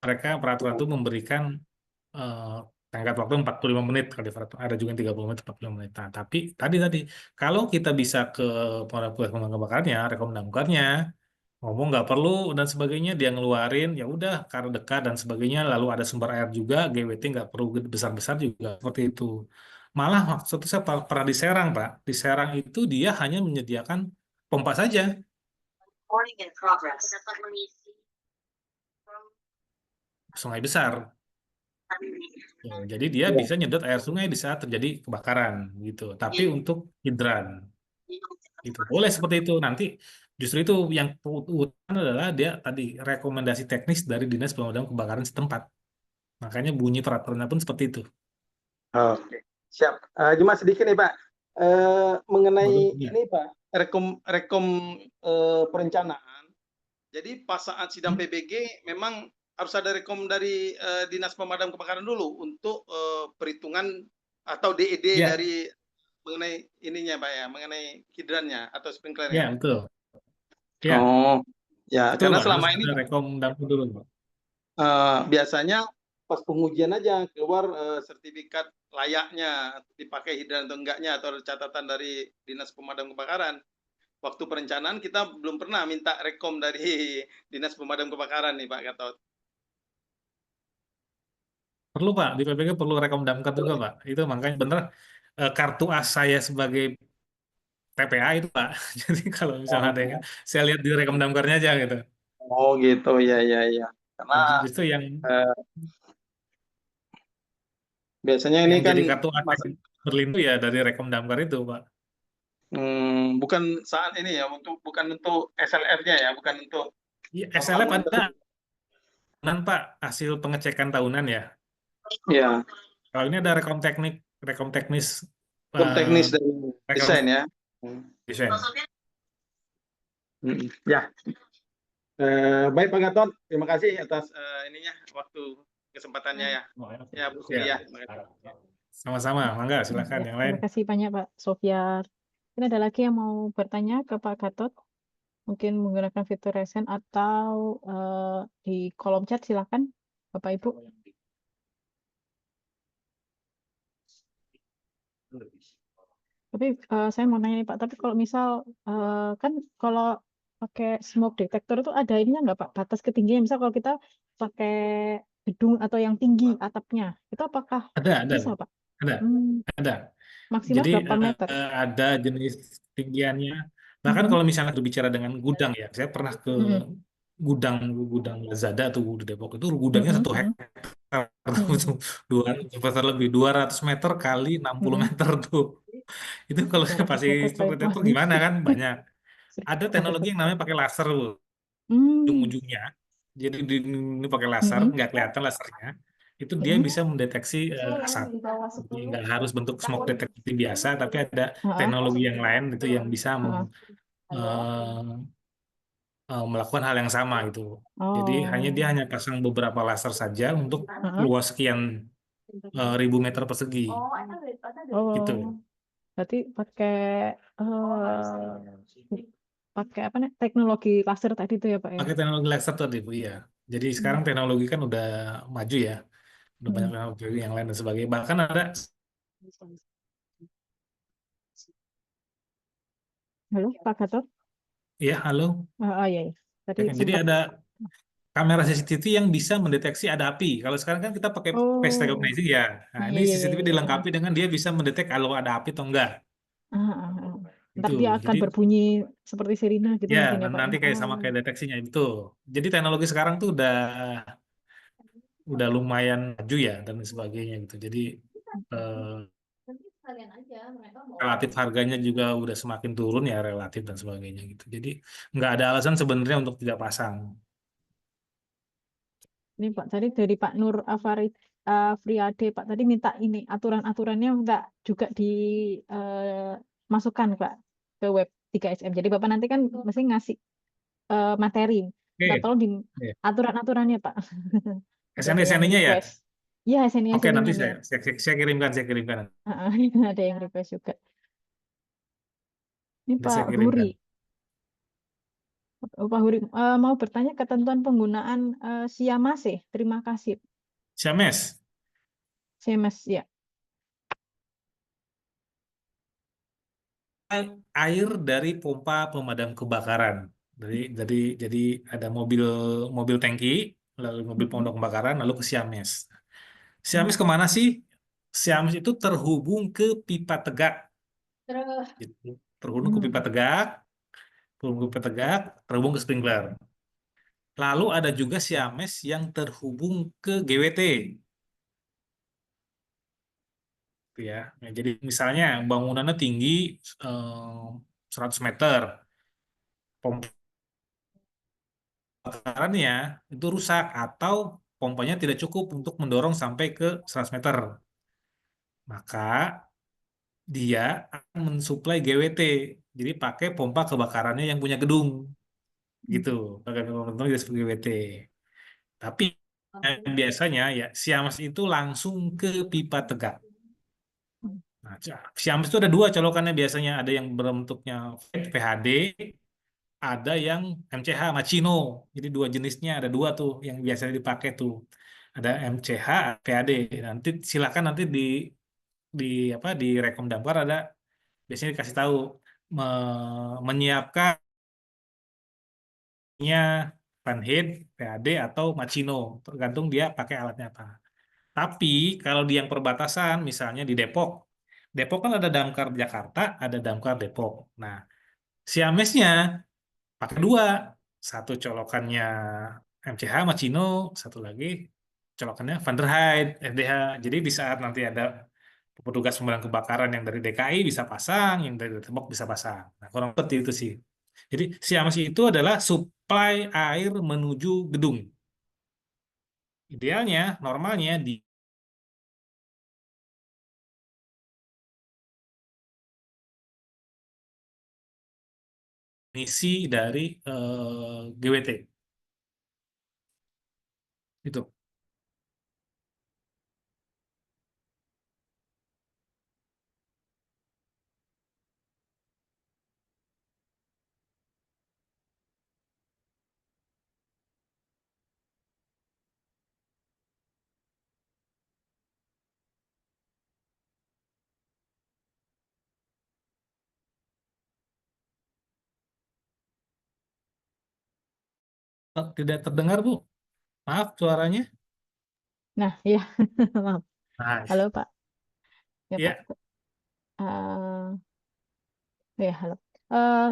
Mereka peraturan itu memberikan eh, tenggat waktu 45 menit kalau di Frater, ada juga yang 30 menit 45 menit. Nah, tapi tadi kalau kita bisa ke pemadam kebakarannya, rekom damkarnya, ngomong nggak perlu dan sebagainya, dia ngeluarin ya udah karena dekat dan sebagainya, lalu ada sumber air juga, GWT nggak perlu besar-besar juga seperti itu. Malah waktu itu saya pernah di Serang, Pak. Di Serang itu dia hanya menyediakan pompa saja, sungai besar. Ya, jadi dia Ya. bisa nyedot air sungai di saat terjadi kebakaran gitu. Tapi untuk hidran itu boleh seperti itu. Nanti justru itu yang utama adalah dia tadi rekomendasi teknis dari Dinas Pemadam Kebakaran setempat. Makanya bunyi peraturannya pun seperti itu. Oke, siap. Cuma sedikit nih Pak, mengenai Baru ya. ini Pak, rekom perencanaan. Jadi pas saat sidang PBG memang harus ada rekom dari Dinas Pemadam Kebakaran dulu untuk perhitungan atau DED Ya, dari mengenai ininya Pak ya, mengenai hidrannya atau ya sprinklernya. betul. Ya, Oh, ya betul karena Pak. Harus selama ini ada rekom dapur dulu Pak. biasanya pas pengujian aja keluar sertifikat layaknya dipakai hidran atau enggaknya atau ada catatan dari Dinas Pemadam Kebakaran. Waktu perencanaan kita belum pernah minta rekom dari Dinas Pemadam Kebakaran nih Pak Gatot. Perlu Pak, di PPG perlu rekom damkar juga Pak. Itu makanya bener kartu as saya sebagai TPA itu Pak. Jadi kalau misalnya ada yang saya lihat di rekom damkarnya aja gitu. Oh gitu, ya ya ya. Karena Justru yang eh, biasanya ini yang kan jadi kartu as mas, yang berlindung ya dari rekom damkar itu Pak. bukan saat ini ya, bukan untuk SLF-nya ya, bukan untuk Iya, SLF pembangunan ada tersebut. tahunan, Pak, hasil pengecekan tahunan ya. Ya, Kalau ini ada rekom teknis hukum eh, teknis dari rekom desain ya. Hmm. desain. Ya, baik Pak Gatot, terima kasih atas ininya waktu kesempatannya ya. Ya Bu Sri Ya, ya. Terima kasih. sama-sama. Mangga, silakan Ya, yang lain. terima kasih banyak Pak Sofyan. Mungkin ada lagi yang mau bertanya ke Pak Gatot? Mungkin menggunakan fitur raise hand atau di kolom chat silakan Bapak Ibu. Tapi saya mau nanya nih Pak, tapi kalau misal kan kalau pakai smoke detector itu ada ininya nggak Pak, batas ketinggian? Misal kalau kita pakai gedung atau yang tinggi atapnya, itu apakah Ada, bisa Pak? ada, ada. Maksimal Jadi berapa meter? ada jenis tinggiannya. Bahkan Mm-mm, kalau misalnya berbicara dengan gudang ya, saya pernah ke mm-mm, gudang gudang Lazada atau di Depok itu gudangnya mm-mm, 1 hektar mm-mm, tuh 200 meter lebih 200 meter kali 60 mm-mm. meter tuh. Itu kalau saya 200 pasti meter kali seperti itu waduh, gimana kan banyak. Ada sampai teknologi yang besar. namanya pakai laser loh, Hmm, ujung-ujungnya. Jadi ini pakai laser, mm-mm, nggak kelihatan lasernya. Itu dia mm-mm. bisa mendeteksi asap. Jadi nggak harus bentuk smoke detector biasa, tapi ada Ah, teknologi yang lain itu yang bisa ah. eh, melakukan hal yang sama gitu. Jadi dia Oh, hanya pasang beberapa laser saja untuk ah. luas sekian ribu meter persegi gitu. Oh, berarti pakai pakai apa nih teknologi laser tadi itu ya Pak ya? Pakai teknologi laser tadi Bu, iya. Jadi sekarang teknologi kan udah maju ya, udah banyak Mm. teknologi yang lain dan sebagainya. Bahkan ada, Halo Pak Gatot? ya halo, Oh, iya, iya. Tadi ya kan? Jadi sempat. ada kamera CCTV yang bisa mendeteksi ada api. Kalau sekarang kan kita pakai face Oh, recognition ya. Nah, iya ini iya iya CCTV iya. dilengkapi dengan dia bisa mendetek kalau ada api atau enggak. Ah, ah, ah. Ntar Itu. dia akan Jadi berbunyi seperti sirine gitu ya mungkin ya Pak ya. nanti kayak sama Oh, kayak deteksinya itu. Jadi teknologi sekarang tuh udah lumayan maju ya dan sebagainya gitu. Jadi eh, relatif harganya juga udah semakin turun ya relatif dan sebagainya gitu. Jadi nggak ada alasan sebenarnya untuk tidak pasang. ini Pak tadi dari Pak Nur Afriade Pak tadi minta ini aturan-aturannya minta juga dimasukkan Pak ke web 3SM. Jadi Bapak nanti kan mesti ngasih materi. Minta Oke. tolong di Oke. aturan-aturannya Pak. Jadi ada yang SNI-nya ya. request. Ya, Oke, nanti seninya ya. saya kirimkan, saya kirimkan. Ada yang request juga. Ini Nanti Pak saya kirimkan. Huri. Pak Huri mau bertanya ketentuan penggunaan siamase. Terima kasih. Siames. CMS ya. Air dari pompa pemadam kebakaran. Jadi ada mobil tangki, lalu mobil pemadam kebakaran, lalu ke Siames. Siames kemana sih? Siames itu terhubung ke pipa tegak. Gitu. Terhubung ke pipa tegak, terhubung ke sprinkler. Lalu ada juga Siames yang terhubung ke GWT. Gitu ya. Nah, jadi misalnya bangunannya tinggi 100 meter, pompa kebakarannya itu rusak atau pompanya tidak cukup untuk mendorong sampai ke 100 meter. Maka dia akan mensuplai GWT. Jadi pakai pompa kebakarannya yang punya gedung. Gitu. Pakai pompa dari GWT. Tapi biasanya ya Siames itu langsung ke pipa tegak. Nah, Siames itu ada dua colokannya biasanya. Ada yang berbentuknya VHD, ada yang MCH Machino. Jadi dua jenisnya, ada dua tuh yang biasanya dipakai tuh. Ada MCH, PAD. Nanti silakan nanti di apa di rekom damkar ada biasanya dikasih tahu menyiapkannya fan head, PAD atau Machino, tergantung dia pakai alatnya apa. Tapi kalau di yang perbatasan, misalnya di Depok, Depok kan ada damkar Jakarta, ada damkar Depok. Nah, Siamesnya pakai dua, satu colokannya MCH Machino, satu lagi colokannya Van der Heide FDH. Jadi di saat nanti ada petugas pemadam kebakaran yang dari DKI bisa pasang, yang dari Depok bisa pasang. Nah, kurang seperti itu sih. Jadi Siames itu adalah suplai air menuju gedung. Idealnya, normalnya di misi dari GWT. Itu. Tidak terdengar, Bu. Maaf suaranya. Nah, ya, maaf. Nah, Halo Pak. Ya Pak. ya, Ya, halo.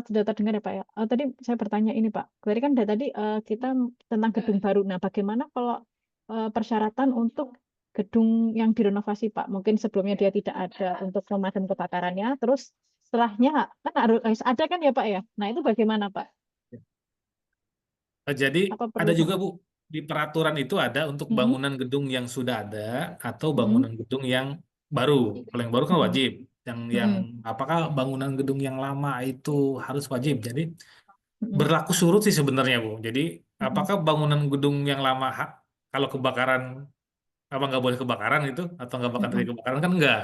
Sudah terdengar ya Pak ya. Tadi saya bertanya ini Pak. Tadi kan dari tadi kita tentang gedung baru. Nah, bagaimana kalau persyaratan untuk gedung yang direnovasi Pak? Mungkin sebelumnya dia tidak ada untuk pemadam kebakarannya. Terus setelahnya kan harus ada kan ya Pak ya? Nah, itu bagaimana Pak? jadi Apa perlu? ada juga Bu di peraturan itu ada untuk Mhm, bangunan gedung yang sudah ada atau mhm, bangunan gedung yang baru. Kalau yang baru kan mhm, wajib. Yang mhm, apakah bangunan gedung yang lama itu harus wajib. Jadi mhm, berlaku surut sih sebenarnya Bu. Jadi mhm, apakah bangunan gedung yang lama kalau kebakaran apa nggak boleh kebakaran itu atau nggak bakal terjadi mhm, kebakaran kan enggak.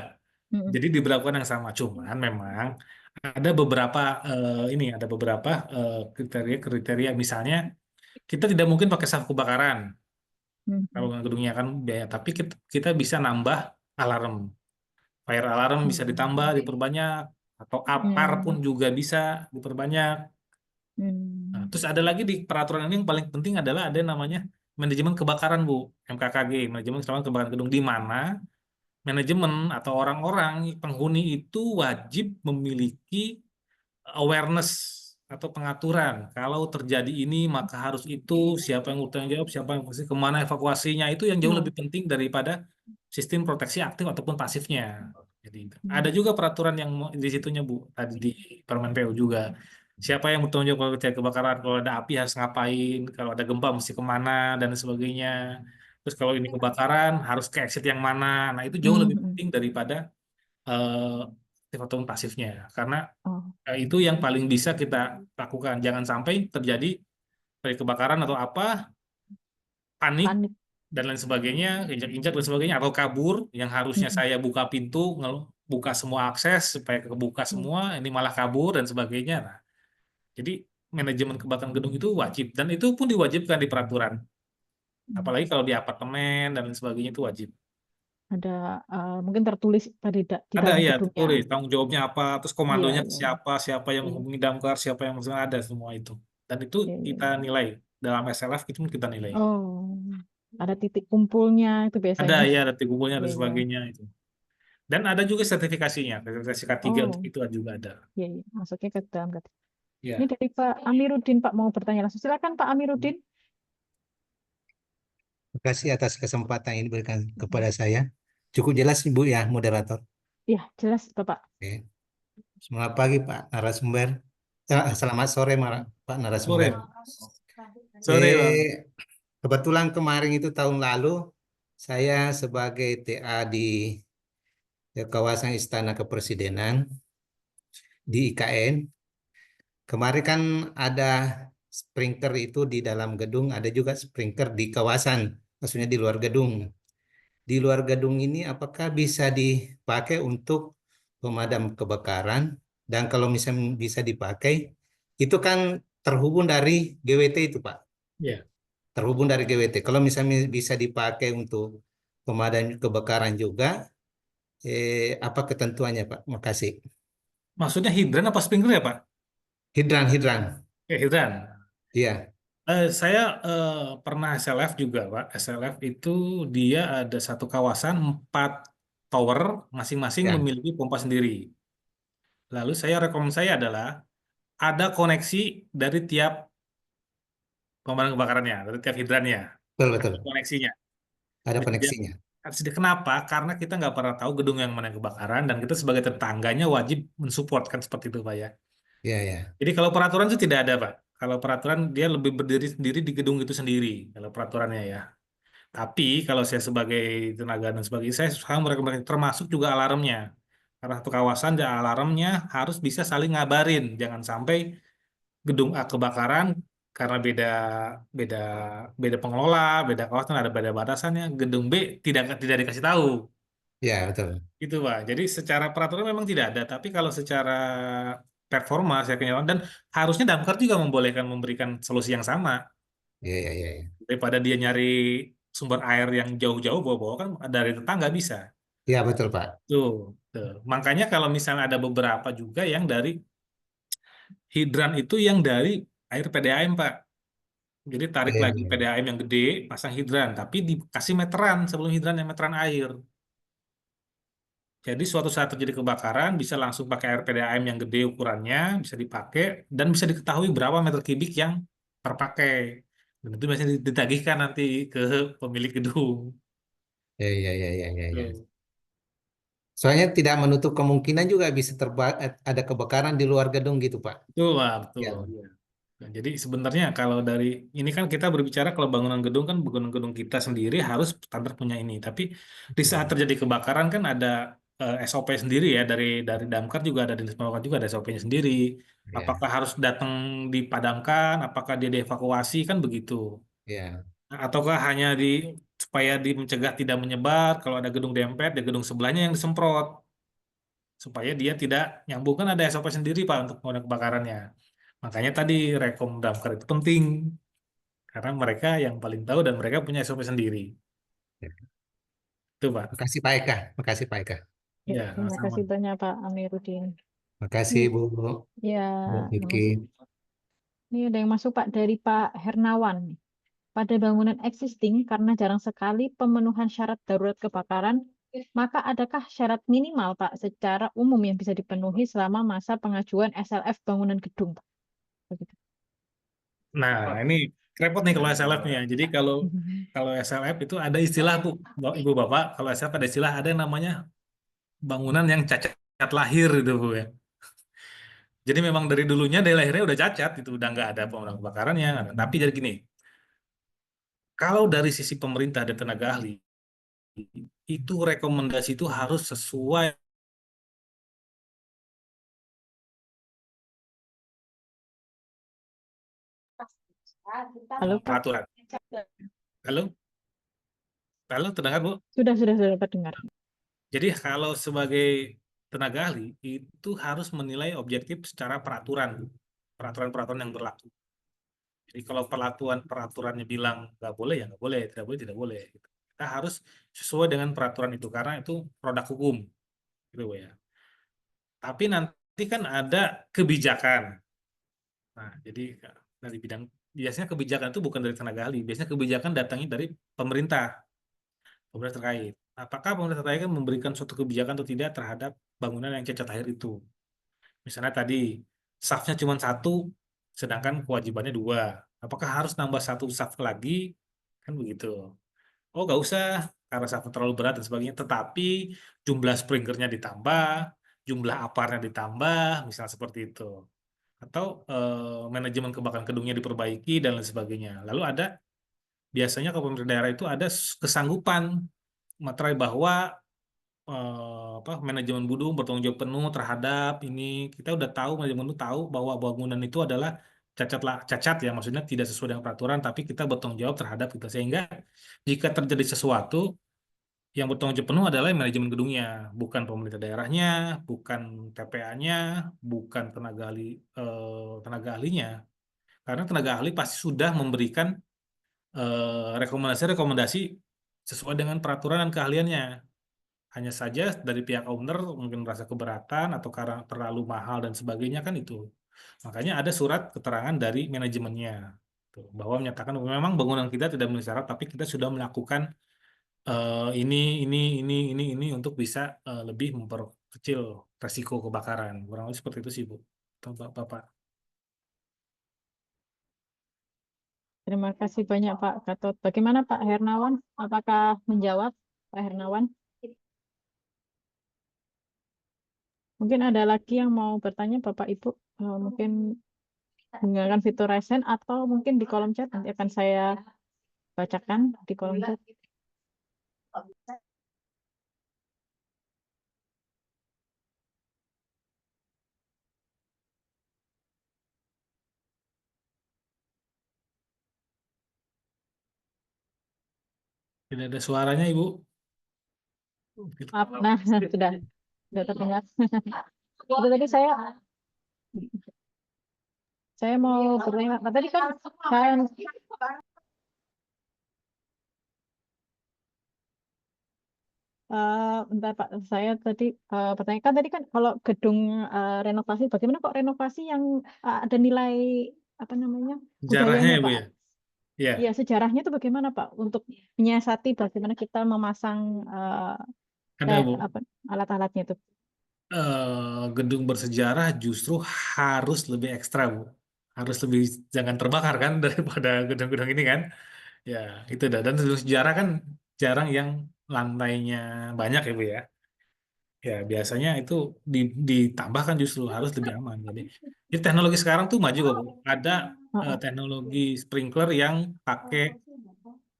mhm, Jadi diberlakukan yang sama, cuman memang ada beberapa ada beberapa kriteria misalnya kita tidak mungkin pakai sabuk kebakaran kalau mhm, gedungnya kan biaya, tapi kita bisa nambah alarm, fire alarm bisa ditambah diperbanyak atau APAR pun mhm, juga bisa diperbanyak. Nah, mhm, terus ada lagi di peraturan ini yang paling penting adalah ada yang namanya manajemen kebakaran Bu, MKKG, manajemen keselamatan kebakaran gedung, di mana manajemen atau orang-orang penghuni itu wajib memiliki awareness atau pengaturan. Kalau terjadi ini maka harus itu, siapa yang bertanggung jawab, siapa yang evakuasi, kemana evakuasinya, itu yang jauh lebih mhm, penting daripada sistem proteksi aktif ataupun pasifnya. Jadi ada mhm, juga peraturan yang di situnya Bu, tadi di Permen PU juga. Siapa yang bertanggung jawab kalau terjadi kebakaran, kalau ada api harus ngapain, kalau ada gempa mesti kemana dan sebagainya. Terus kalau ini kebakaran harus ke exit yang mana. Nah, itu jauh lebih mhm. penting daripada eh, aktif ataupun pasifnya. Karena Oh, itu yang paling bisa kita lakukan. Jangan sampai terjadi dari kebakaran atau apa, panik panik. dan lain sebagainya, injak-injak dan sebagainya, atau kabur yang harusnya Mhm, saya buka pintu, buka semua akses supaya kebuka mhm, semua, ini malah kabur dan sebagainya. Nah, jadi manajemen kebakaran gedung itu wajib dan itu pun diwajibkan di peraturan. mhm. Apalagi kalau di apartemen dan lain sebagainya itu wajib. Ada mungkin tertulis di Ada dalam ya, gedungnya. tertulis tanggung jawabnya apa, terus Iya, komandonya iya, siapa, siapa yang iya, menghubungi damkar, siapa yang ada semua itu. Dan itu iya, iya. kita nilai dalam SLF itu kita nilai. Oh, ada titik kumpulnya itu Ada biasanya. ya, ada kumpulnya Iya, dan iya. sebagainya itu. Dan ada juga sertifikasinya, sertifikasi K3 untuk Oh, itu juga ada. iya, iya. Masuknya ke dalam kategori. Ini Ya. dari Pak Amiruddin, Pak mau bertanya langsung. Silakan Pak Amiruddin. Terima kasih atas kesempatan ini diberikan kepada saya. Cukup jelas Ibu ya, moderator. Iya, jelas Bapak. Oke. Selamat pagi Pak narasumber. Selamat sore Pak Sore, narasumber. sore Bang. Kebetulan kemarin itu tahun lalu saya sebagai TA di kawasan Istana Kepresidenan di IKN. Kemarin kan ada sprinkler itu di dalam gedung, ada juga sprinkler di kawasan, maksudnya di luar gedung. Di luar gedung ini apakah bisa dipakai untuk pemadam kebakaran? Dan kalau misalnya bisa dipakai, itu kan terhubung dari GWT itu Pak, Ya. terhubung dari GWT. Kalau misalnya bisa dipakai untuk pemadam kebakaran juga, apa ketentuannya Pak? Makasih. Maksudnya hidran apa sprinkler ya Pak? Hidran, hidran. Ya hidran. Iya, Saya pernah SLF juga Pak. SLF itu dia ada satu kawasan 4 tower, masing-masing ya, memiliki pompa sendiri. Lalu rekomendasi saya adalah ada koneksi dari tiap pemadam kebakarannya, dari tiap hidrannya, betul ada betul. koneksinya. Ada Dan koneksinya. kenapa? Karena kita nggak pernah tahu gedung yang mana yang kebakaran dan kita sebagai tetangganya wajib mensupport kan seperti itu Pak ya. Iya, ya. Jadi kalau peraturan itu tidak ada Pak. Kalau peraturan dia lebih berdiri sendiri di gedung itu sendiri kalau peraturannya ya. Tapi kalau saya sebagai tenaga dan sebagainya, saya suka merekomendasikan termasuk juga alarmnya. Karena satu kawasan ya alarmnya harus bisa saling ngabarin. Jangan sampai gedung A kebakaran karena beda beda beda pengelola, beda kawasan ada beda batasannya. Gedung B tidak dikasih tahu. Iya, betul. Gitu Pak. Jadi secara peraturan memang tidak ada, tapi kalau secara performa saya kenyataan dan harusnya Damkar juga membolehkan memberikan solusi yang sama Iya, iya, iya, iya. daripada dia nyari sumber air yang jauh-jauh bawa-bawa kan dari tetangga bisa. Iya, betul, Pak. Tuh, tuh. Makanya kalau misalnya ada beberapa juga yang dari hidran itu yang dari air PDAM Pak. Jadi tarik Iya, lagi iya. PDAM yang gede, pasang hidran, tapi dikasih meteran sebelum hidran yang meteran air. Jadi suatu saat terjadi kebakaran bisa langsung pakai air PDAM yang gede ukurannya, bisa dipakai dan bisa diketahui berapa meter kubik yang terpakai. Dan itu biasanya ditagihkan nanti ke pemilik gedung. Iya, iya, iya, iya, iya, iya. Tuh. Soalnya tidak menutup kemungkinan juga bisa ada kebakaran di luar gedung gitu, Pak. Betul, Pak, betul. Ya, Iya. Nah, jadi sebenarnya kalau dari ini kan kita berbicara kalau bangunan gedung kan bangunan gedung kita sendiri harus standar punya ini. Tapi di saat ya, terjadi kebakaran kan ada SOP sendiri ya dari Damkar juga ada Dinas Pemadam juga ada SOP-nya sendiri. ya, Apakah harus datang dipadamkan? Apakah dia dievakuasi kan begitu? ya, Nah, ataukah hanya supaya mencegah tidak menyebar kalau ada gedung dempet, ya gedung sebelahnya yang disemprot supaya dia tidak nyambung kan ada SOP sendiri Pak untuk pemadam kebakarannya. Makanya tadi rekom damkar itu penting karena mereka yang paling tahu dan mereka punya SOP sendiri. ya. Itu Pak. Makasih Pak Eka. Makasih Pak Eka. Ya, Ya, terima sama-sama. kasih banyak Pak Amiruddin. Makasih Nih, Bu. ya, Bu Vicky. ini ada yang masuk Pak dari Pak Hernawan. Pada bangunan existing, karena jarang sekali pemenuhan syarat darurat kebakaran, maka adakah syarat minimal Pak secara umum yang bisa dipenuhi selama masa pengajuan SLF bangunan gedung, Pak? Begitu. Nah, ini repot nih kalau SLF nih ya. Jadi kalau kalau SLF itu ada istilah Bu, Ibu Bapak, kalau SLF ada istilah ada yang namanya bangunan yang cacat lahir itu Bu ya. Jadi memang dari dulunya dari lahirnya udah cacat itu udah nggak ada pemadam kebakarannya. Tapi jadi gini, kalau dari sisi pemerintah dan tenaga ahli itu rekomendasi itu harus sesuai Halo Pak, peraturan. Halo, halo, terdengar Bu? sudah dapat dengar. Jadi kalau sebagai tenaga ahli itu harus menilai objektif secara peraturan, peraturan-peraturan yang berlaku. Jadi kalau peraturannya bilang nggak boleh ya nggak boleh, tidak boleh tidak boleh. Gitu. kita harus sesuai dengan peraturan itu karena itu produk hukum, gitu Bu ya. Tapi nanti kan ada kebijakan. Nah, jadi dari bidang biasanya kebijakan itu bukan dari tenaga ahli, biasanya kebijakan datangnya dari pemerintah terkait. Apakah pemerintah terkait kan memberikan suatu kebijakan atau tidak terhadap bangunan yang cacat air itu? Misalnya tadi safnya cuma satu, sedangkan kewajibannya dua. Apakah harus nambah satu saf lagi? Kan begitu. Oh, nggak usah karena safnya terlalu berat dan sebagainya. Tetapi jumlah sprinklernya ditambah, jumlah aparnya ditambah, misalnya seperti itu. Atau manajemen kebakaran gedungnya diperbaiki dan lain sebagainya. Lalu ada biasanya kalau pemerintah daerah itu ada kesanggupan materai bahwa manajemen gedung bertanggung jawab penuh terhadap ini. Kita udah tahu, manajemen itu tahu bahwa bangunan itu adalah cacat ya, maksudnya tidak sesuai dengan peraturan, tapi kita bertanggung jawab terhadap kita, sehingga jika terjadi sesuatu yang bertanggung jawab penuh adalah manajemen gedungnya, bukan pemerintah daerahnya, bukan TPA-nya, bukan tenaga ahlinya, karena tenaga ahli pasti sudah memberikan rekomendasi-rekomendasi sesuai dengan peraturan dan keahliannya. Hanya saja dari pihak owner mungkin merasa keberatan atau karena terlalu mahal dan sebagainya kan itu. Makanya ada surat keterangan dari manajemennya tuh, bahwa menyatakan bahwa memang bangunan kita tidak memenuhi syarat, tapi kita sudah melakukan ini untuk bisa lebih memperkecil resiko kebakaran. Kurang lebih seperti itu sih Bu. Bapak. Terima kasih banyak Pak Gatot. Bagaimana Pak Hernawan? Apakah menjawab Pak Hernawan? Mungkin ada lagi yang mau bertanya Bapak Ibu. Mungkin menggunakan fitur raise hand atau mungkin di kolom chat. Nanti akan saya bacakan di kolom chat. Tidak ada suaranya Ibu. Maaf, nah sudah terdengar. Itu tadi saya mau bertanya. Nah, tadi kan bentar Pak, saya tadi bertanya kan tadi kan kalau gedung renovasi, bagaimana kok renovasi yang ada nilai apa namanya Sejarahnya budayanya ya Bu Pak? ya. Ya. Ya sejarahnya itu bagaimana Pak untuk menyiasati bagaimana kita memasang Ada Bu. alat-alatnya itu? Gedung bersejarah justru harus lebih ekstra Bu. Harus lebih jangan terbakar kan daripada gedung-gedung ini kan. Ya, itu dah. Dan gedung sejarah kan jarang yang lantainya banyak ya Bu ya. Ya, biasanya itu ditambahkan justru harus lebih aman. Jadi teknologi sekarang tuh maju kok Bu. Ada teknologi sprinkler yang pakai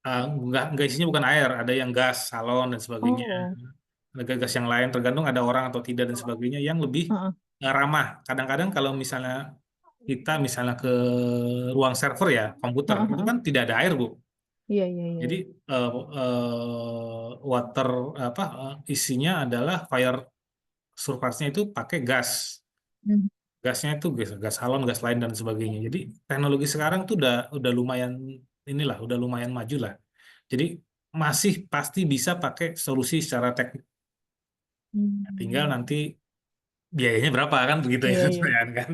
nggak isinya bukan air, ada yang gas, salon dan sebagainya. Oh, Ada gas yang lain tergantung ada orang atau tidak dan sebagainya yang lebih heeh, ramah. Kadang-kadang kalau misalnya kita misalnya ke ruang server ya komputer heeh, itu heeh. kan tidak ada air Bu. Iya iya iya. Jadi water isinya adalah fire surface-nya itu pakai gas. Hmm. Gasnya itu gas halon, gas lain dan sebagainya. Jadi teknologi sekarang tuh udah lumayan inilah, udah lumayan maju lah. Jadi masih pasti bisa pakai solusi secara teknik. Tinggal nanti biayanya berapa kan begitu ya Iya iya. pertanyaan kan.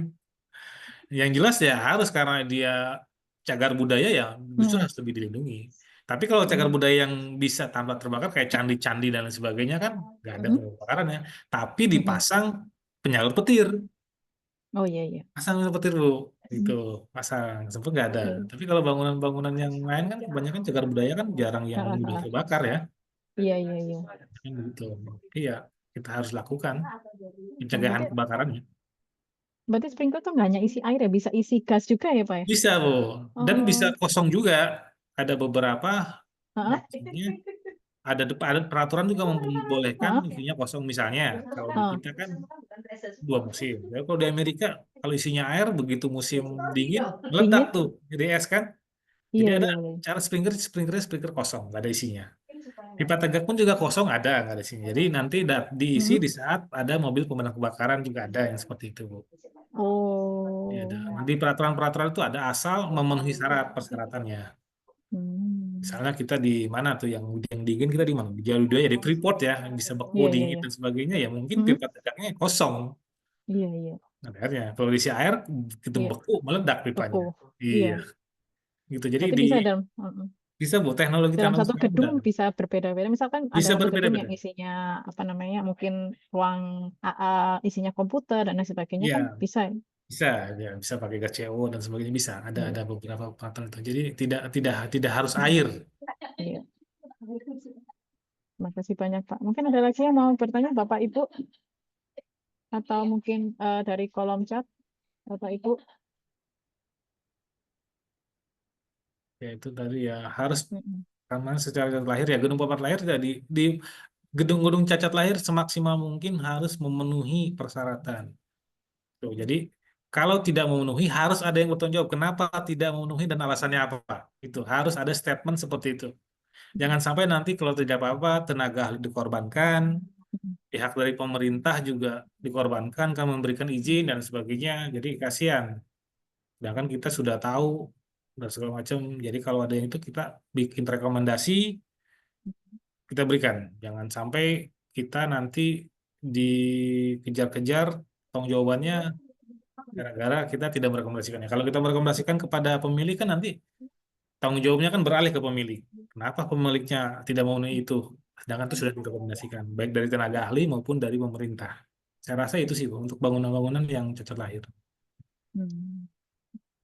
Yang jelas ya harus karena dia cagar budaya ya justru harus lebih dilindungi. Tapi kalau cagar budaya yang bisa tanpa terbakar kayak candi-candi dan lain sebagainya kan nggak ada pembakaran ya. Tapi dipasang penyalur petir. Oh iya iya. Pasang penyalur petir Bu. Itu pasang. Sempat nggak ada. Tapi kalau bangunan-bangunan yang lain kan kebanyakan cagar budaya kan jarang yang mudah terbakar ya. Iya iya iya. Kan begitu. Iya, kita harus lakukan pencegahan kebakarannya. Berarti sprinkler tuh nggak hanya isi air ya, bisa isi gas juga ya Pak ya? Bisa, Bu. Dan bisa Oh, kosong juga. Ada beberapa heeh, isinya, ada peraturan juga membolehkan heeh, isinya kosong. Misalnya, kalau di heeh. kita kan 2 musim. Ya, kalau di Amerika, kalau isinya air, begitu musim dingin, meledak Dingin? tuh. Jadi es kan. Iya Jadi ada iya iya. cara sprinkler kosong, nggak ada isinya. Pipa tegak pun juga kosong, nggak ada isinya. Jadi nanti diisi Hmm. di saat ada mobil pemadam kebakaran juga ada yang seperti itu, Bu. Ya, ada. Oh, Nanti peraturan-peraturan itu ada asal memenuhi syarat persyaratannya. Misalnya kita di mana tuh yang dingin kita di mana? Di Jalur ya di Freeport ya, yang bisa beku Iya, iya, dingin iya. dan sebagainya ya mungkin Mhm. pipa tegaknya kosong. Iya, iya, Nah, akhirnya kalau diisi air kita iya. beku meledak pipanya. Beku. Iya, Iya. gitu. Jadi Berarti bisa dalam bisa bu teknologi dalam teknologi satu sekarang udah gedung bisa berbeda-beda. Misalkan ada bisa satu gedung yang berbeda-beda. isinya apa namanya, mungkin ruang AA isinya komputer dan lain sebagainya kan Iya, bisa. Ya? bisa ya bisa pakai gas CO dan sebagainya bisa. Ada Iya. beberapa peralatan itu. Jadi tidak harus Mhm. air. Iya. Terima kasih banyak Pak. Mungkin ada lagi yang mau bertanya Bapak Ibu atau mungkin dari kolom chat Bapak Ibu. Ya itu tadi ya harus Mhm. karena secara cacat lahir ya gedung papat lahir tidak di gedung-gedung cacat lahir semaksimal mungkin harus memenuhi persyaratan. Tuh, jadi kalau tidak memenuhi harus ada yang bertanggung jawab. Kenapa tidak memenuhi dan alasannya apa? Itu harus ada statement seperti itu. Jangan sampai nanti kalau tidak apa-apa tenaga ahli dikorbankan, pihak dari pemerintah juga dikorbankan kan memberikan izin dan sebagainya. Jadi kasihan. Sedangkan kita sudah tahu dan segala macam. Jadi kalau ada yang itu kita bikin rekomendasi, kita berikan. Jangan sampai kita nanti dikejar-kejar tanggung jawabannya gara-gara kita tidak merekomendasikannya. Kalau kita merekomendasikan kepada pemilik kan nanti tanggung jawabnya kan beralih ke pemilik. Kenapa pemiliknya tidak memenuhi itu? Sedangkan itu sudah direkomendasikan, baik dari tenaga ahli maupun dari pemerintah. Saya rasa itu sih Bu, untuk bangunan-bangunan yang cacat lahir. Hmm.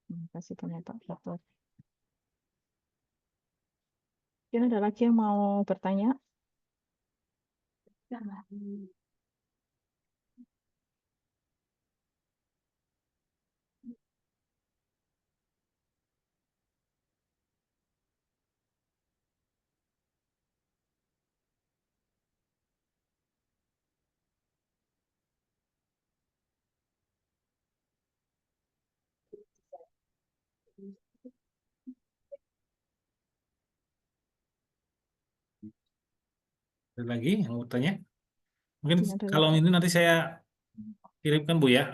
Terima kasih banyak Pak Gatot. Mungkin ada lagi yang mau bertanya? Ada lagi yang mau bertanya? Mungkin Tidak ada kalau lagi. ini nanti saya kirimkan Bu ya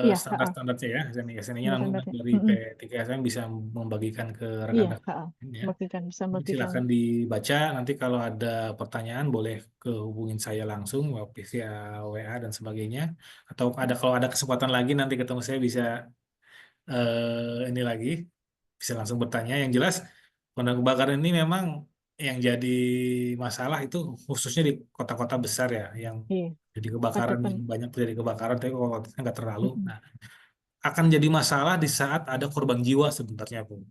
Iya, standar-standarnya ya. SNI-nya nanti standarnya. dari P3SM bisa membagikan ke Iya, rekan-rekan ya. bisa Jadi membagikan. silakan dibaca. Nanti kalau ada pertanyaan boleh kehubungin saya langsung via WA dan sebagainya. Atau kalau ada kesempatan lagi nanti ketemu saya bisa ini lagi bisa langsung bertanya. Yang jelas pemadam kebakaran ini memang yang jadi masalah itu khususnya di kota-kota besar ya, yang Iya, jadi kebakaran pada yang banyak terjadi kebakaran, tapi kota-kota nggak terlalu. Mm-mm. Nah, akan jadi masalah di saat ada korban jiwa sebenarnya, Bu.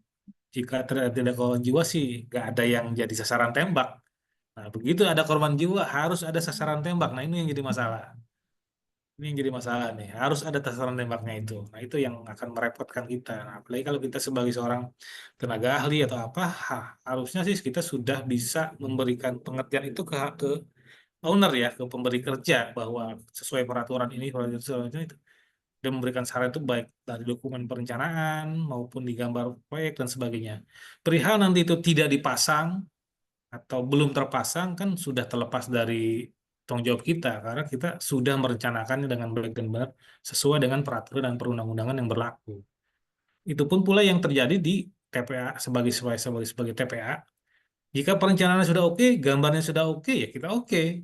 Jika tidak korban jiwa sih nggak ada yang jadi sasaran tembak. Nah, begitu ada korban jiwa harus ada sasaran tembak. Nah, ini yang jadi masalah. Ini yang jadi masalah nih. Harus ada sasaran tembaknya itu. Nah, itu yang akan merepotkan kita. Nah, apalagi kalau kita sebagai seorang tenaga ahli atau apa, harusnya sih kita sudah bisa memberikan pengertian itu ke owner ya, ke pemberi kerja bahwa sesuai peraturan ini, peraturan itu, dan memberikan saran itu baik dari dokumen perencanaan maupun di gambar proyek dan sebagainya. Perihal nanti itu tidak dipasang atau belum terpasang kan sudah terlepas dari tanggung jawab kita karena kita sudah merencanakannya dengan baik dan benar sesuai dengan peraturan dan perundang-undangan yang berlaku. Itu pun pula yang terjadi di TPA sebagai TPA. Jika perencanaannya sudah oke, gambarnya sudah oke, ya kita oke.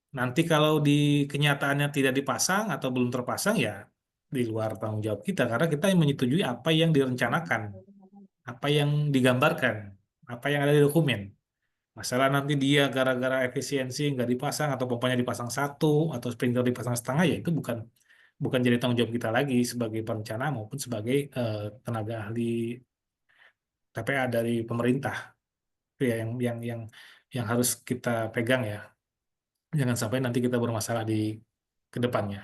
Nanti kalau di kenyataannya tidak dipasang atau belum terpasang ya di luar tanggung jawab kita karena kita yang menyetujui apa yang direncanakan, apa yang digambarkan, apa yang ada di dokumen. Masalah nanti dia gara-gara efisiensi nggak dipasang atau pompanya dipasang satu atau sprinkler dipasang setengah ya itu bukan bukan jadi tanggung jawab kita lagi sebagai perencana maupun sebagai tenaga ahli TPA dari pemerintah. Itu ya yang harus kita pegang ya. Jangan sampai nanti kita bermasalah di kedepannya.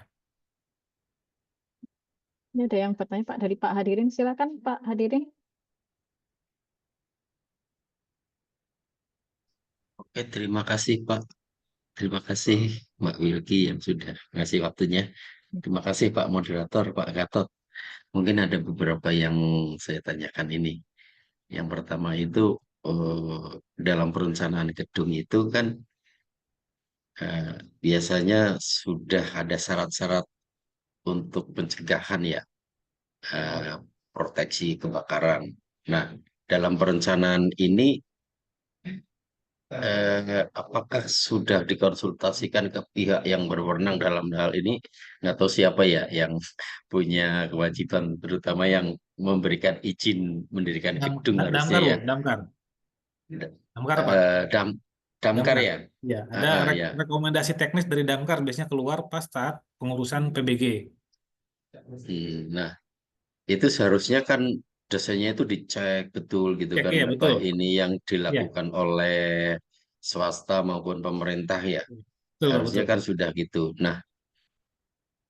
Ini ada yang bertanya Pak dari Pak Hadirin. Silakan Pak Hadirin. Oke, terima kasih Pak. Terima kasih Mbak Wilky yang sudah ngasih waktunya. Terima kasih Pak Moderator, Pak Gatot. Mungkin ada beberapa yang saya tanyakan ini. Yang pertama itu dalam perencanaan gedung itu kan biasanya sudah ada syarat-syarat untuk pencegahan ya, proteksi kebakaran. Nah, dalam perencanaan ini apakah sudah dikonsultasikan ke pihak yang berwenang dalam hal ini? Nggak tahu siapa ya yang punya kewajiban, terutama yang memberikan izin mendirikan gedung harusnya Damkar, ya. Bu, Damkar. D- Damkar, Pak. Damkar Damkar. ya. Ya, ada Ya. rekomendasi teknis dari Damkar biasanya keluar pas saat pengurusan PBG. Nah, itu seharusnya kan desainnya itu dicek betul gitu Cek kan, ya, apa betul. ini yang Ya, dilakukan oleh swasta maupun pemerintah ya. betul, Harusnya betul. kan sudah gitu. Nah,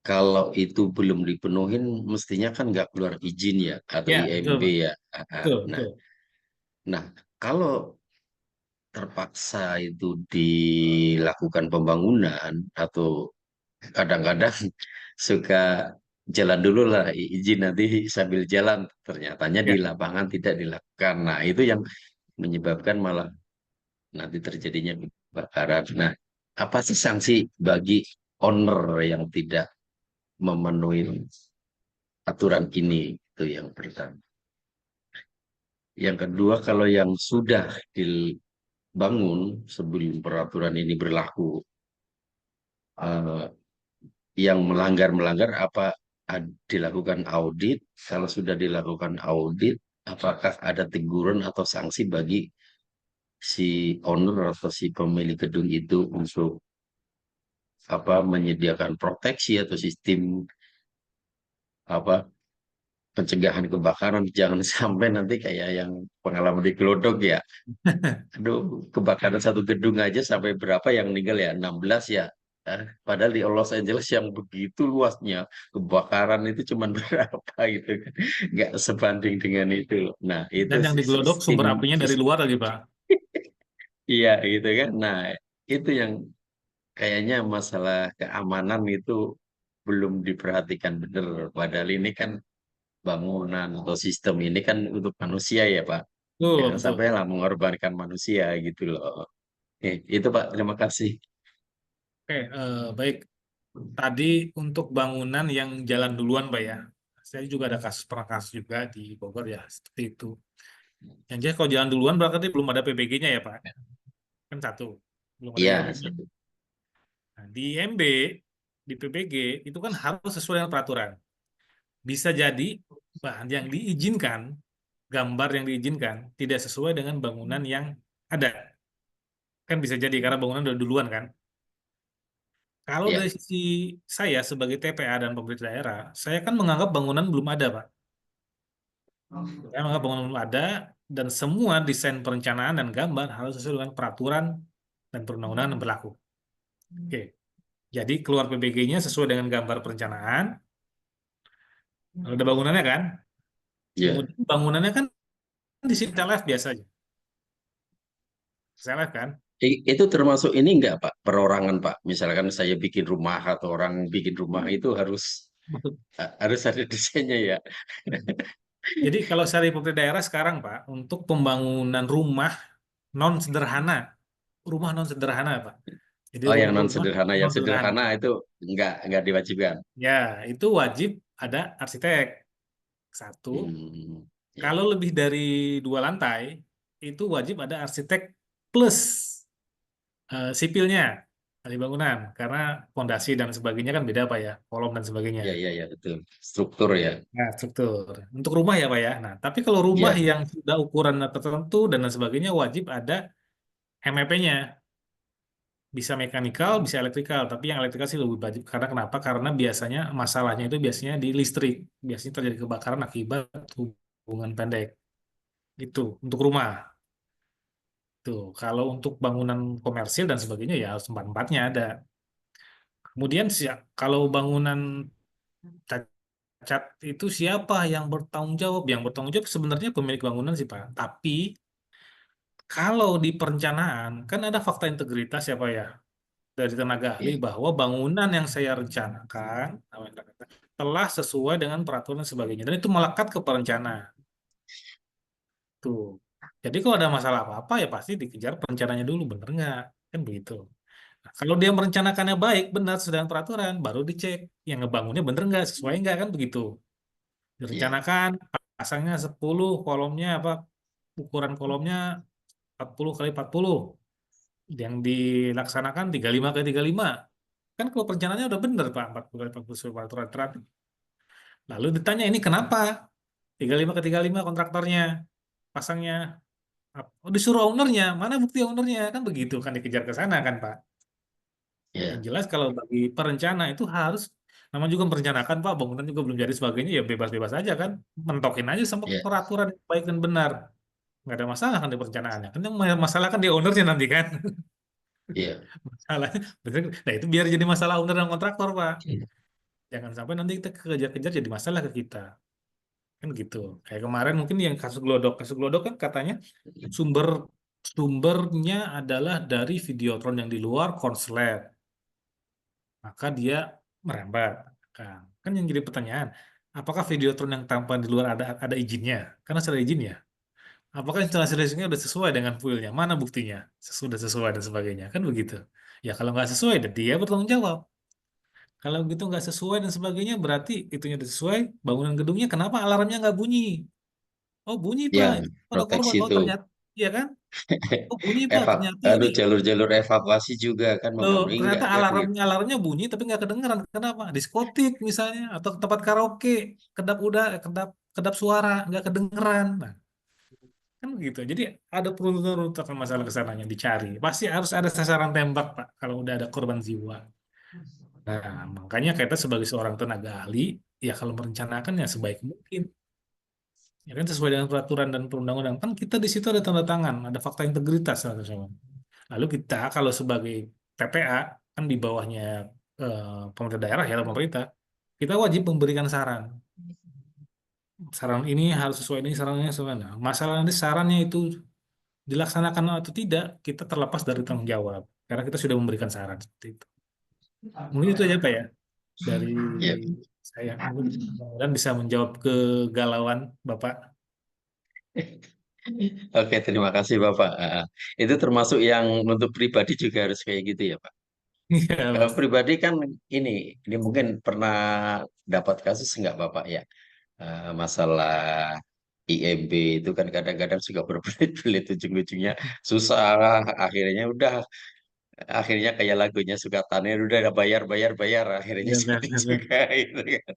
kalau itu belum dipenuhin, mestinya kan nggak keluar izin ya atau Ya, betul, IMB Pak. ya. Betul, Nah, betul. nah kalau terpaksa itu dilakukan pembangunan atau kadang-kadang suka jalan dulu lah izin nanti sambil jalan, ternyatanya di Ya. lapangan tidak dilakukan. Nah, itu yang menyebabkan malah nanti terjadinya kebakaran. Nah, apa sih sanksi bagi owner yang tidak memenuhi aturan ini? Itu yang pertama. Yang kedua, kalau yang sudah dibangun sebelum peraturan ini berlaku, eh, yang melanggar apa dilakukan audit? Kalau sudah dilakukan audit, apakah ada teguran atau sanksi bagi si owner atau si pemilik gedung itu untuk apa menyediakan proteksi atau sistem apa pencegahan kebakaran? Jangan sampai nanti kayak yang pengalaman di Glodok ya. Aduh, kebakaran satu gedung aja sampai berapa yang meninggal ya? 16 ya. Padahal di Los Angeles yang begitu luasnya, kebakaran itu cuma berapa gitu kan. Nggak sebanding dengan itu. Nah, itu Dan yang digelodok sumber apinya dari luar lagi, Pak. iya gitu kan. Nah, itu yang kayaknya masalah keamanan itu belum diperhatikan benar. Padahal ini kan bangunan atau sistem ini kan untuk manusia ya, Pak. Betul, Jangan betul. sampai lah mengorbankan manusia gitu loh. Itu Pak, terima kasih. Oke, baik. Tadi untuk bangunan yang jalan duluan, Pak ya. Saya juga ada pernah kasus juga di Bogor ya, seperti itu. Yang jelas kalau jalan duluan berarti belum ada PBG-nya ya, Pak. Kan satu. Belum ada Iya, IMB-nya. Nah, di IMB, di PBG, itu kan harus sesuai dengan peraturan. Bisa jadi bahan yang diizinkan, gambar yang diizinkan, tidak sesuai dengan bangunan yang ada. Kan bisa jadi karena bangunan udah duluan kan. Kalau iya, dari sisi saya sebagai TPA dan pemerintah daerah, saya kan menganggap bangunan belum ada, Pak. Saya menganggap bangunan belum ada dan semua desain perencanaan dan gambar harus sesuai dengan peraturan dan perundang-undangan yang berlaku. Oke. Jadi keluar PBG-nya sesuai dengan gambar perencanaan. Kalau ada bangunannya kan, iya. kemudian bangunannya kan di sini live biasa aja. Live kan? Itu termasuk ini enggak Pak, perorangan Pak. Misalkan saya bikin rumah atau orang bikin rumah itu harus ada desainnya ya. Jadi kalau saya di pemerintah daerah sekarang Pak, untuk pembangunan rumah non sederhana, Pak. Jadi Oh, yang non rumah sederhana, non yang sederhana. sederhana itu enggak diwajibkan. Ya, itu wajib ada arsitek satu. Ya. Kalau lebih dari 2 lantai, itu wajib ada arsitek plus sipilnya dari bangunan, karena fondasi dan sebagainya kan beda Pak ya, kolom dan sebagainya. Ya, betul. Struktur ya. Nah, struktur. Untuk rumah ya Pak ya. Nah, tapi kalau rumah Ya, yang sudah ukuran tertentu dan lain sebagainya wajib ada MEP-nya. Bisa mekanikal, bisa elektrikal. Tapi yang elektrikal sih lebih wajib. Karena kenapa? Karena biasanya masalahnya itu biasanya di listrik. Biasanya terjadi kebakaran akibat hubungan pendek. Itu untuk rumah. Tuh, kalau untuk bangunan komersil dan sebagainya ya harus empat-empatnya ada. Kemudian kalau bangunan cacat itu siapa yang bertanggung jawab? Yang bertanggung jawab sebenarnya pemilik bangunan sih Pak. Tapi kalau di perencanaan kan ada fakta integritas ya Pak ya dari tenaga ahli ya, bahwa bangunan yang saya rencanakan telah sesuai dengan peraturan dan sebagainya dan itu melekat ke perencana. Tuh. Jadi kalau ada masalah apa-apa ya pasti dikejar perencananya dulu bener nggak? Kan begitu. Nah, kalau dia merencanakannya baik, benar sesuai dengan peraturan, baru dicek yang ngebangunnya bener nggak, sesuai nggak kan begitu. ya. Direncanakan pasangnya 10 kolomnya apa ukuran kolomnya 40 kali 40. Yang dilaksanakan 35 kali 35. Kan kalau perencanaannya udah bener Pak, 40 kali 40 sesuai peraturan teratur. Lalu ditanya ini kenapa? 35 ke 35 kontraktornya pasangnya. Oh, disuruh ownernya, mana bukti ownernya? Kan begitu kan dikejar ke sana kan Pak. Yang Ya, jelas kalau bagi perencana itu harus, namanya juga merencanakan Pak, bangunan juga belum jadi sebagainya, ya bebas-bebas aja kan. Mentokin aja sama ya, peraturan yang baik dan benar. Nggak ada masalah kan di perencanaannya. Kan yang masalah kan di ownernya nanti kan. ya. Masalahnya, nah itu biar jadi masalah owner dan kontraktor Pak. Jangan sampai nanti kita kejar-kejar jadi masalah ke kita. Kan gitu. Kayak kemarin mungkin yang kasus Glodok. Kasus Glodok kan katanya sumber sumbernya adalah dari Videotron yang di luar konslet. Maka dia merembet. Kan yang jadi pertanyaan, apakah Videotron yang tampak di luar ada izinnya? Karena sudah izin ya. Apakah instalasi listriknya sudah sesuai dengan fuelnya? Mana buktinya? Sudah sesuai dan sebagainya. Kan begitu. Ya kalau nggak sesuai, dia bertanggung jawab. Kalau gitu nggak sesuai dan sebagainya, berarti itunya udah sesuai, bangunan gedungnya kenapa alarmnya nggak bunyi? Oh bunyi Pak, Ya, itu ada korban. proteksi Oh itu. ternyata, iya kan? Oh bunyi Pak, ternyata ini. Aduh, jalur-jalur evakuasi juga kan Loh, memenuhi ternyata nggak kan gitu. alarmnya bunyi tapi nggak kedengeran. Kenapa? Diskotik misalnya, atau tempat karaoke, kedap udah, kedap suara, nggak kedengeran. Nah, kan begitu. Jadi ada peruntukan masalah kesananya dicari. Pasti harus ada sasaran tembak Pak, kalau udah ada korban jiwa. Nah, makanya kita sebagai seorang tenaga ahli, ya kalau merencanakan ya sebaik mungkin. Ya kan sesuai dengan peraturan dan perundang-undang. Kan kita di situ ada tanda tangan, ada fakta integritas. Teman-teman. Lalu kita kalau sebagai TPA, kan di bawahnya pemerintah daerah ya, atau pemerintah, kita wajib memberikan saran. Saran ini harus sesuai ini, sarannya sesuai. Nah, masalah nanti sarannya itu dilaksanakan atau tidak, kita terlepas dari tanggung jawab. Karena kita sudah memberikan saran seperti itu. Mungkin itu aja Pak ya, dari Ya. saya. Mudah-mudahan bisa menjawab kegalauan Bapak. Oke, terima kasih Bapak. Itu termasuk yang untuk pribadi juga harus kayak gitu ya Pak. Iya, Mas. Pribadi kan ini mungkin pernah dapat kasus nggak Bapak ya? Masalah IMB itu kan kadang-kadang suka berbelit-belit ujung-ujungnya susah. Akhirnya kayak lagunya suka Taner udah bayar bayar bayar akhirnya Iya, jadi benar. juga itu kan.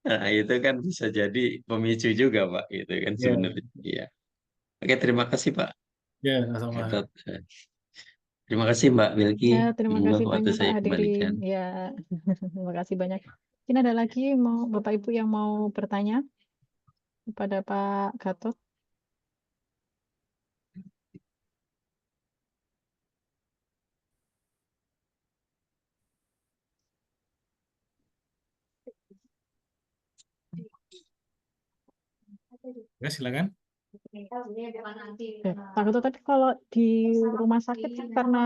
Nah, itu kan bisa jadi pemicu juga Pak itu kan Iya, sebenarnya. Iya. Oke, terima kasih Pak iya, sama. Gatot. Terima kasih Mbak Wilky. Ya, terima Semoga kasih waktu banyak Pak saya hadirin. kembalikan. Ya, terima kasih banyak. Mungkin ada lagi mau Bapak Ibu yang mau bertanya kepada Pak Gatot? Ya, silakan. Oke, Pak Gatot, tapi kalau di rumah sakit kan karena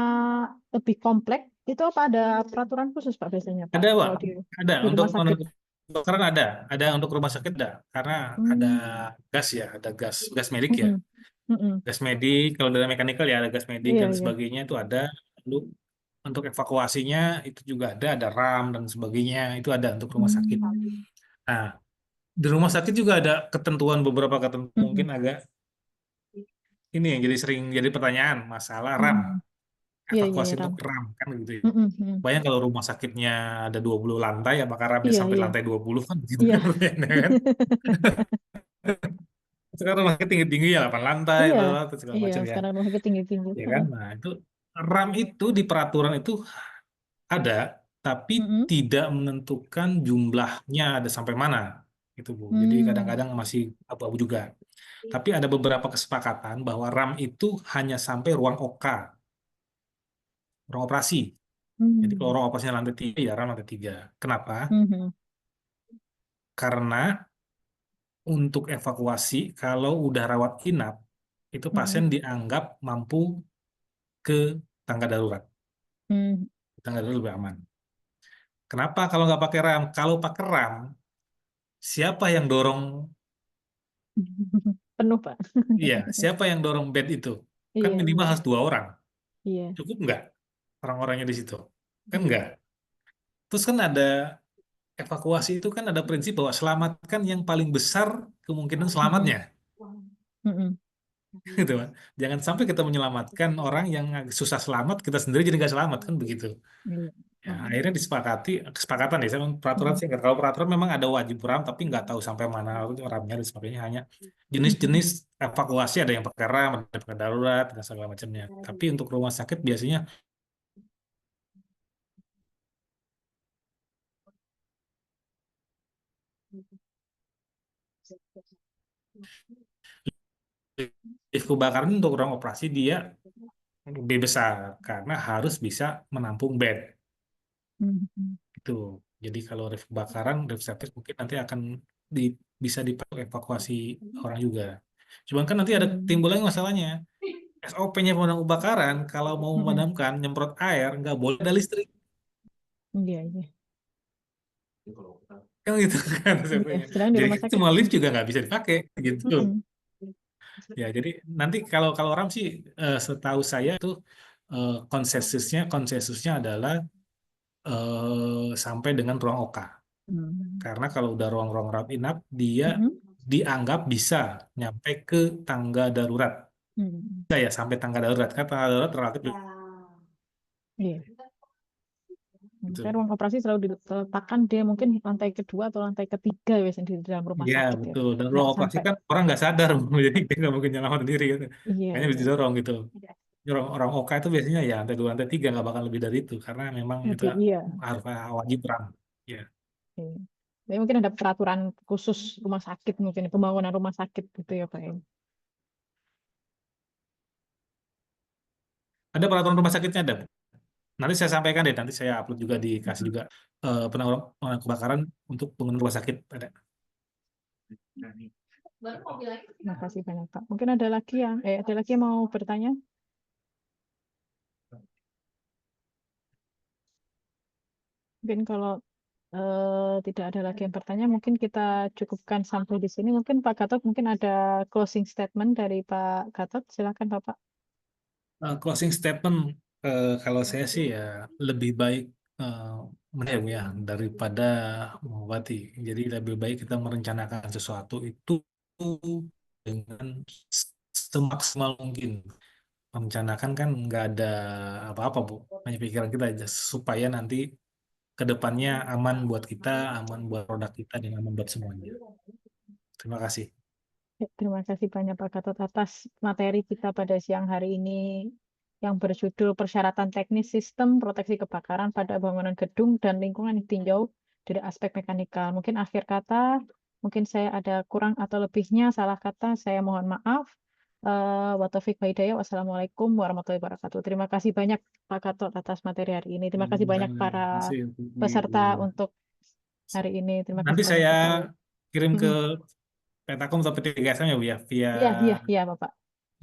lebih kompleks, itu apa ada peraturan khusus Pak biasanya Pak? Ada, Pak. Kalau Ada di rumah sakit. untuk kebakaran ada untuk rumah sakit ada. Karena ada Hmm, gas ya, ada gas medik ya. mm-mm, mm-mm. Gas medik, kalau dari mekanikal ya ada gas medik Iya, dan iya. sebagainya itu ada. Lalu untuk evakuasinya itu juga ada RAM dan sebagainya, itu ada untuk rumah sakit. Hmm, Nah, di rumah sakit juga ada ketentuan, beberapa ketentuan mungkin mm-mm, agak ini yang jadi sering jadi pertanyaan, masalah RAM, mm. Iya, iya, evakuasi iya, untuk Ram. RAM kan gitu ya. Mm-mm, mm. Bayang kalau rumah sakitnya ada 20 lantai, apakah RAM-nya Iya, sampai iya, lantai 20 kan gitu iya. kan pertanyaannya kan. Sekarang rumah sakit tinggi-tinggi ya 8 lantai, Iya, atau segala iya. macam ya. Sekarang rumah sakit tinggi-tinggi. Ya kan? Nah, itu RAM itu di peraturan itu ada, tapi Mm-mm, tidak menentukan jumlahnya ada sampai mana. Itu Bu. Jadi mm, kadang-kadang masih abu-abu juga. Tapi ada beberapa kesepakatan bahwa RAM itu hanya sampai ruang OK, ruang operasi. Jadi kalau mm, ruang operasinya lantai 3, ya RAM lantai 3. Kenapa? mhm, Karena untuk evakuasi, kalau udah rawat inap, itu pasien mm, dianggap mampu ke tangga darurat. mm. Tangga darurat lebih aman. Kenapa kalau nggak pakai RAM? Kalau pakai RAM, siapa yang dorong? Penuh Pak. Iya, siapa yang dorong bed itu? Kan Iya, minimal iya, harus 2 orang. iya. Cukup nggak orang-orangnya di situ? Kan nggak. Terus kan ada evakuasi itu kan ada prinsip bahwa selamatkan yang paling besar kemungkinan Mm-mm, selamatnya. gitu kan. Jangan sampai kita menyelamatkan orang yang susah selamat, kita sendiri jadi nggak selamat kan begitu. Iya. Ya, akhirnya kesepakatan ya, saya peraturan sih, kalau peraturan memang ada wajib ram, tapi nggak tahu sampai mana ramnya dan sebagainya, hanya jenis-jenis evakuasi ada yang pakai ram, ada yang pakai darurat, dan segala macamnya. Tapi untuk rumah sakit biasanya lift kebakaran untuk ruang operasi dia lebih besar karena harus bisa menampung bed. Itu. Jadi kalau lift kebakaran, lift service mungkin nanti akan bisa dipakai evakuasi orang juga. Cuman kan nanti ada timbul lagi masalahnya. SOP-nya pemadam kebakaran, kalau mau memadamkan, nyemprot air, nggak boleh ada listrik. Iya, iya. Kan gitu kan Iya, SOP-nya. sedangkan di Jadi rumah kan sakit. semua lift juga nggak bisa dipakai. Gitu. Mm-mm. Ya, jadi nanti kalau RAM sih, setahu saya itu konsensusnya adalah sampai dengan ruang OK. Karena kalau udah ruang-ruang rawat inap, dia dianggap bisa nyampe ke tangga darurat. Bisa ya sampai tangga darurat, kan tangga darurat relatif Iya. gitu. Kan ruang operasi selalu diletakkan dia mungkin lantai kedua atau lantai ketiga biasanya di dalam rumah Iya, sakit ya. betul. Dan Nggak ruang operasi sampai. kan orang nggak sadar, jadi dia nggak mungkin nyalakan sendiri gitu. Iya, Kayaknya bisa iya. didorong gitu. Orang OK itu biasanya ya lantai 2, lantai 3 nggak bakal lebih dari itu karena memang itu Tapi iya. harus wajib RAM. Ya. Iya. Tapi mungkin ada peraturan khusus rumah sakit mungkin pembangunan rumah sakit gitu ya Pak. Ada peraturan rumah sakitnya ada. Nanti saya sampaikan deh, nanti saya upload juga dikasih juga penanggulangan kebakaran untuk pengguna rumah sakit ada. Terima kasih banyak Pak. Mungkin ada lagi yang mau bertanya? Mungkin kalau tidak ada lagi yang bertanya, mungkin kita cukupkan sampai di sini. Mungkin Pak Gatot mungkin ada closing statement dari Pak Gatot. Silakan Bapak. Closing statement, kalau saya sih ya lebih baik mendiam ya daripada mengobati. Jadi lebih baik kita merencanakan sesuatu itu dengan semaksimal mungkin. Merencanakan kan nggak ada apa-apa, Bu. Hanya pikiran kita aja supaya nanti ke depannya aman buat kita, aman buat produk kita, dan aman buat semuanya. Terima kasih. Ya, terima kasih banyak Pak Gatot atas materi kita pada siang hari ini yang berjudul Persyaratan Teknis Sistem Proteksi Kebakaran pada Bangunan Gedung dan Lingkungan Tinjau dari Aspek Mekanikal. Mungkin akhir kata, mungkin saya ada kurang atau lebihnya, salah kata, saya mohon maaf. Wa taufiq wa hidayah. Wassalamualaikum warahmatullahi wabarakatuh. Terima kasih banyak Pak Gatot atas materi hari ini. Terima kasih banyak para peserta untuk hari ini. Terima Nanti kasih banyak saya sekali. kirim ke Pentakom atau PT3SM ya, Bu ya, via Iya Bapak.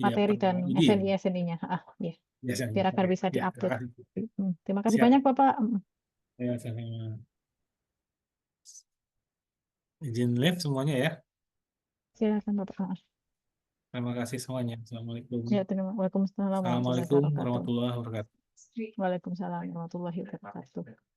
Materi dan Budi ya? SNI-nya. Iya. Ya, saya- Biar agar oke. bisa Ya, terima diupdate. kasih. Terima kasih Siap. banyak Bapak. Ya, saya izin live semuanya ya. Silakan Bapak. Terima kasih semuanya. Assalamualaikum. Ya, Waalaikumsalam warahmatullahi Assalamualaikum wabarakatuh. warahmatullahi wabarakatuh. Waalaikumsalam warahmatullahi wabarakatuh.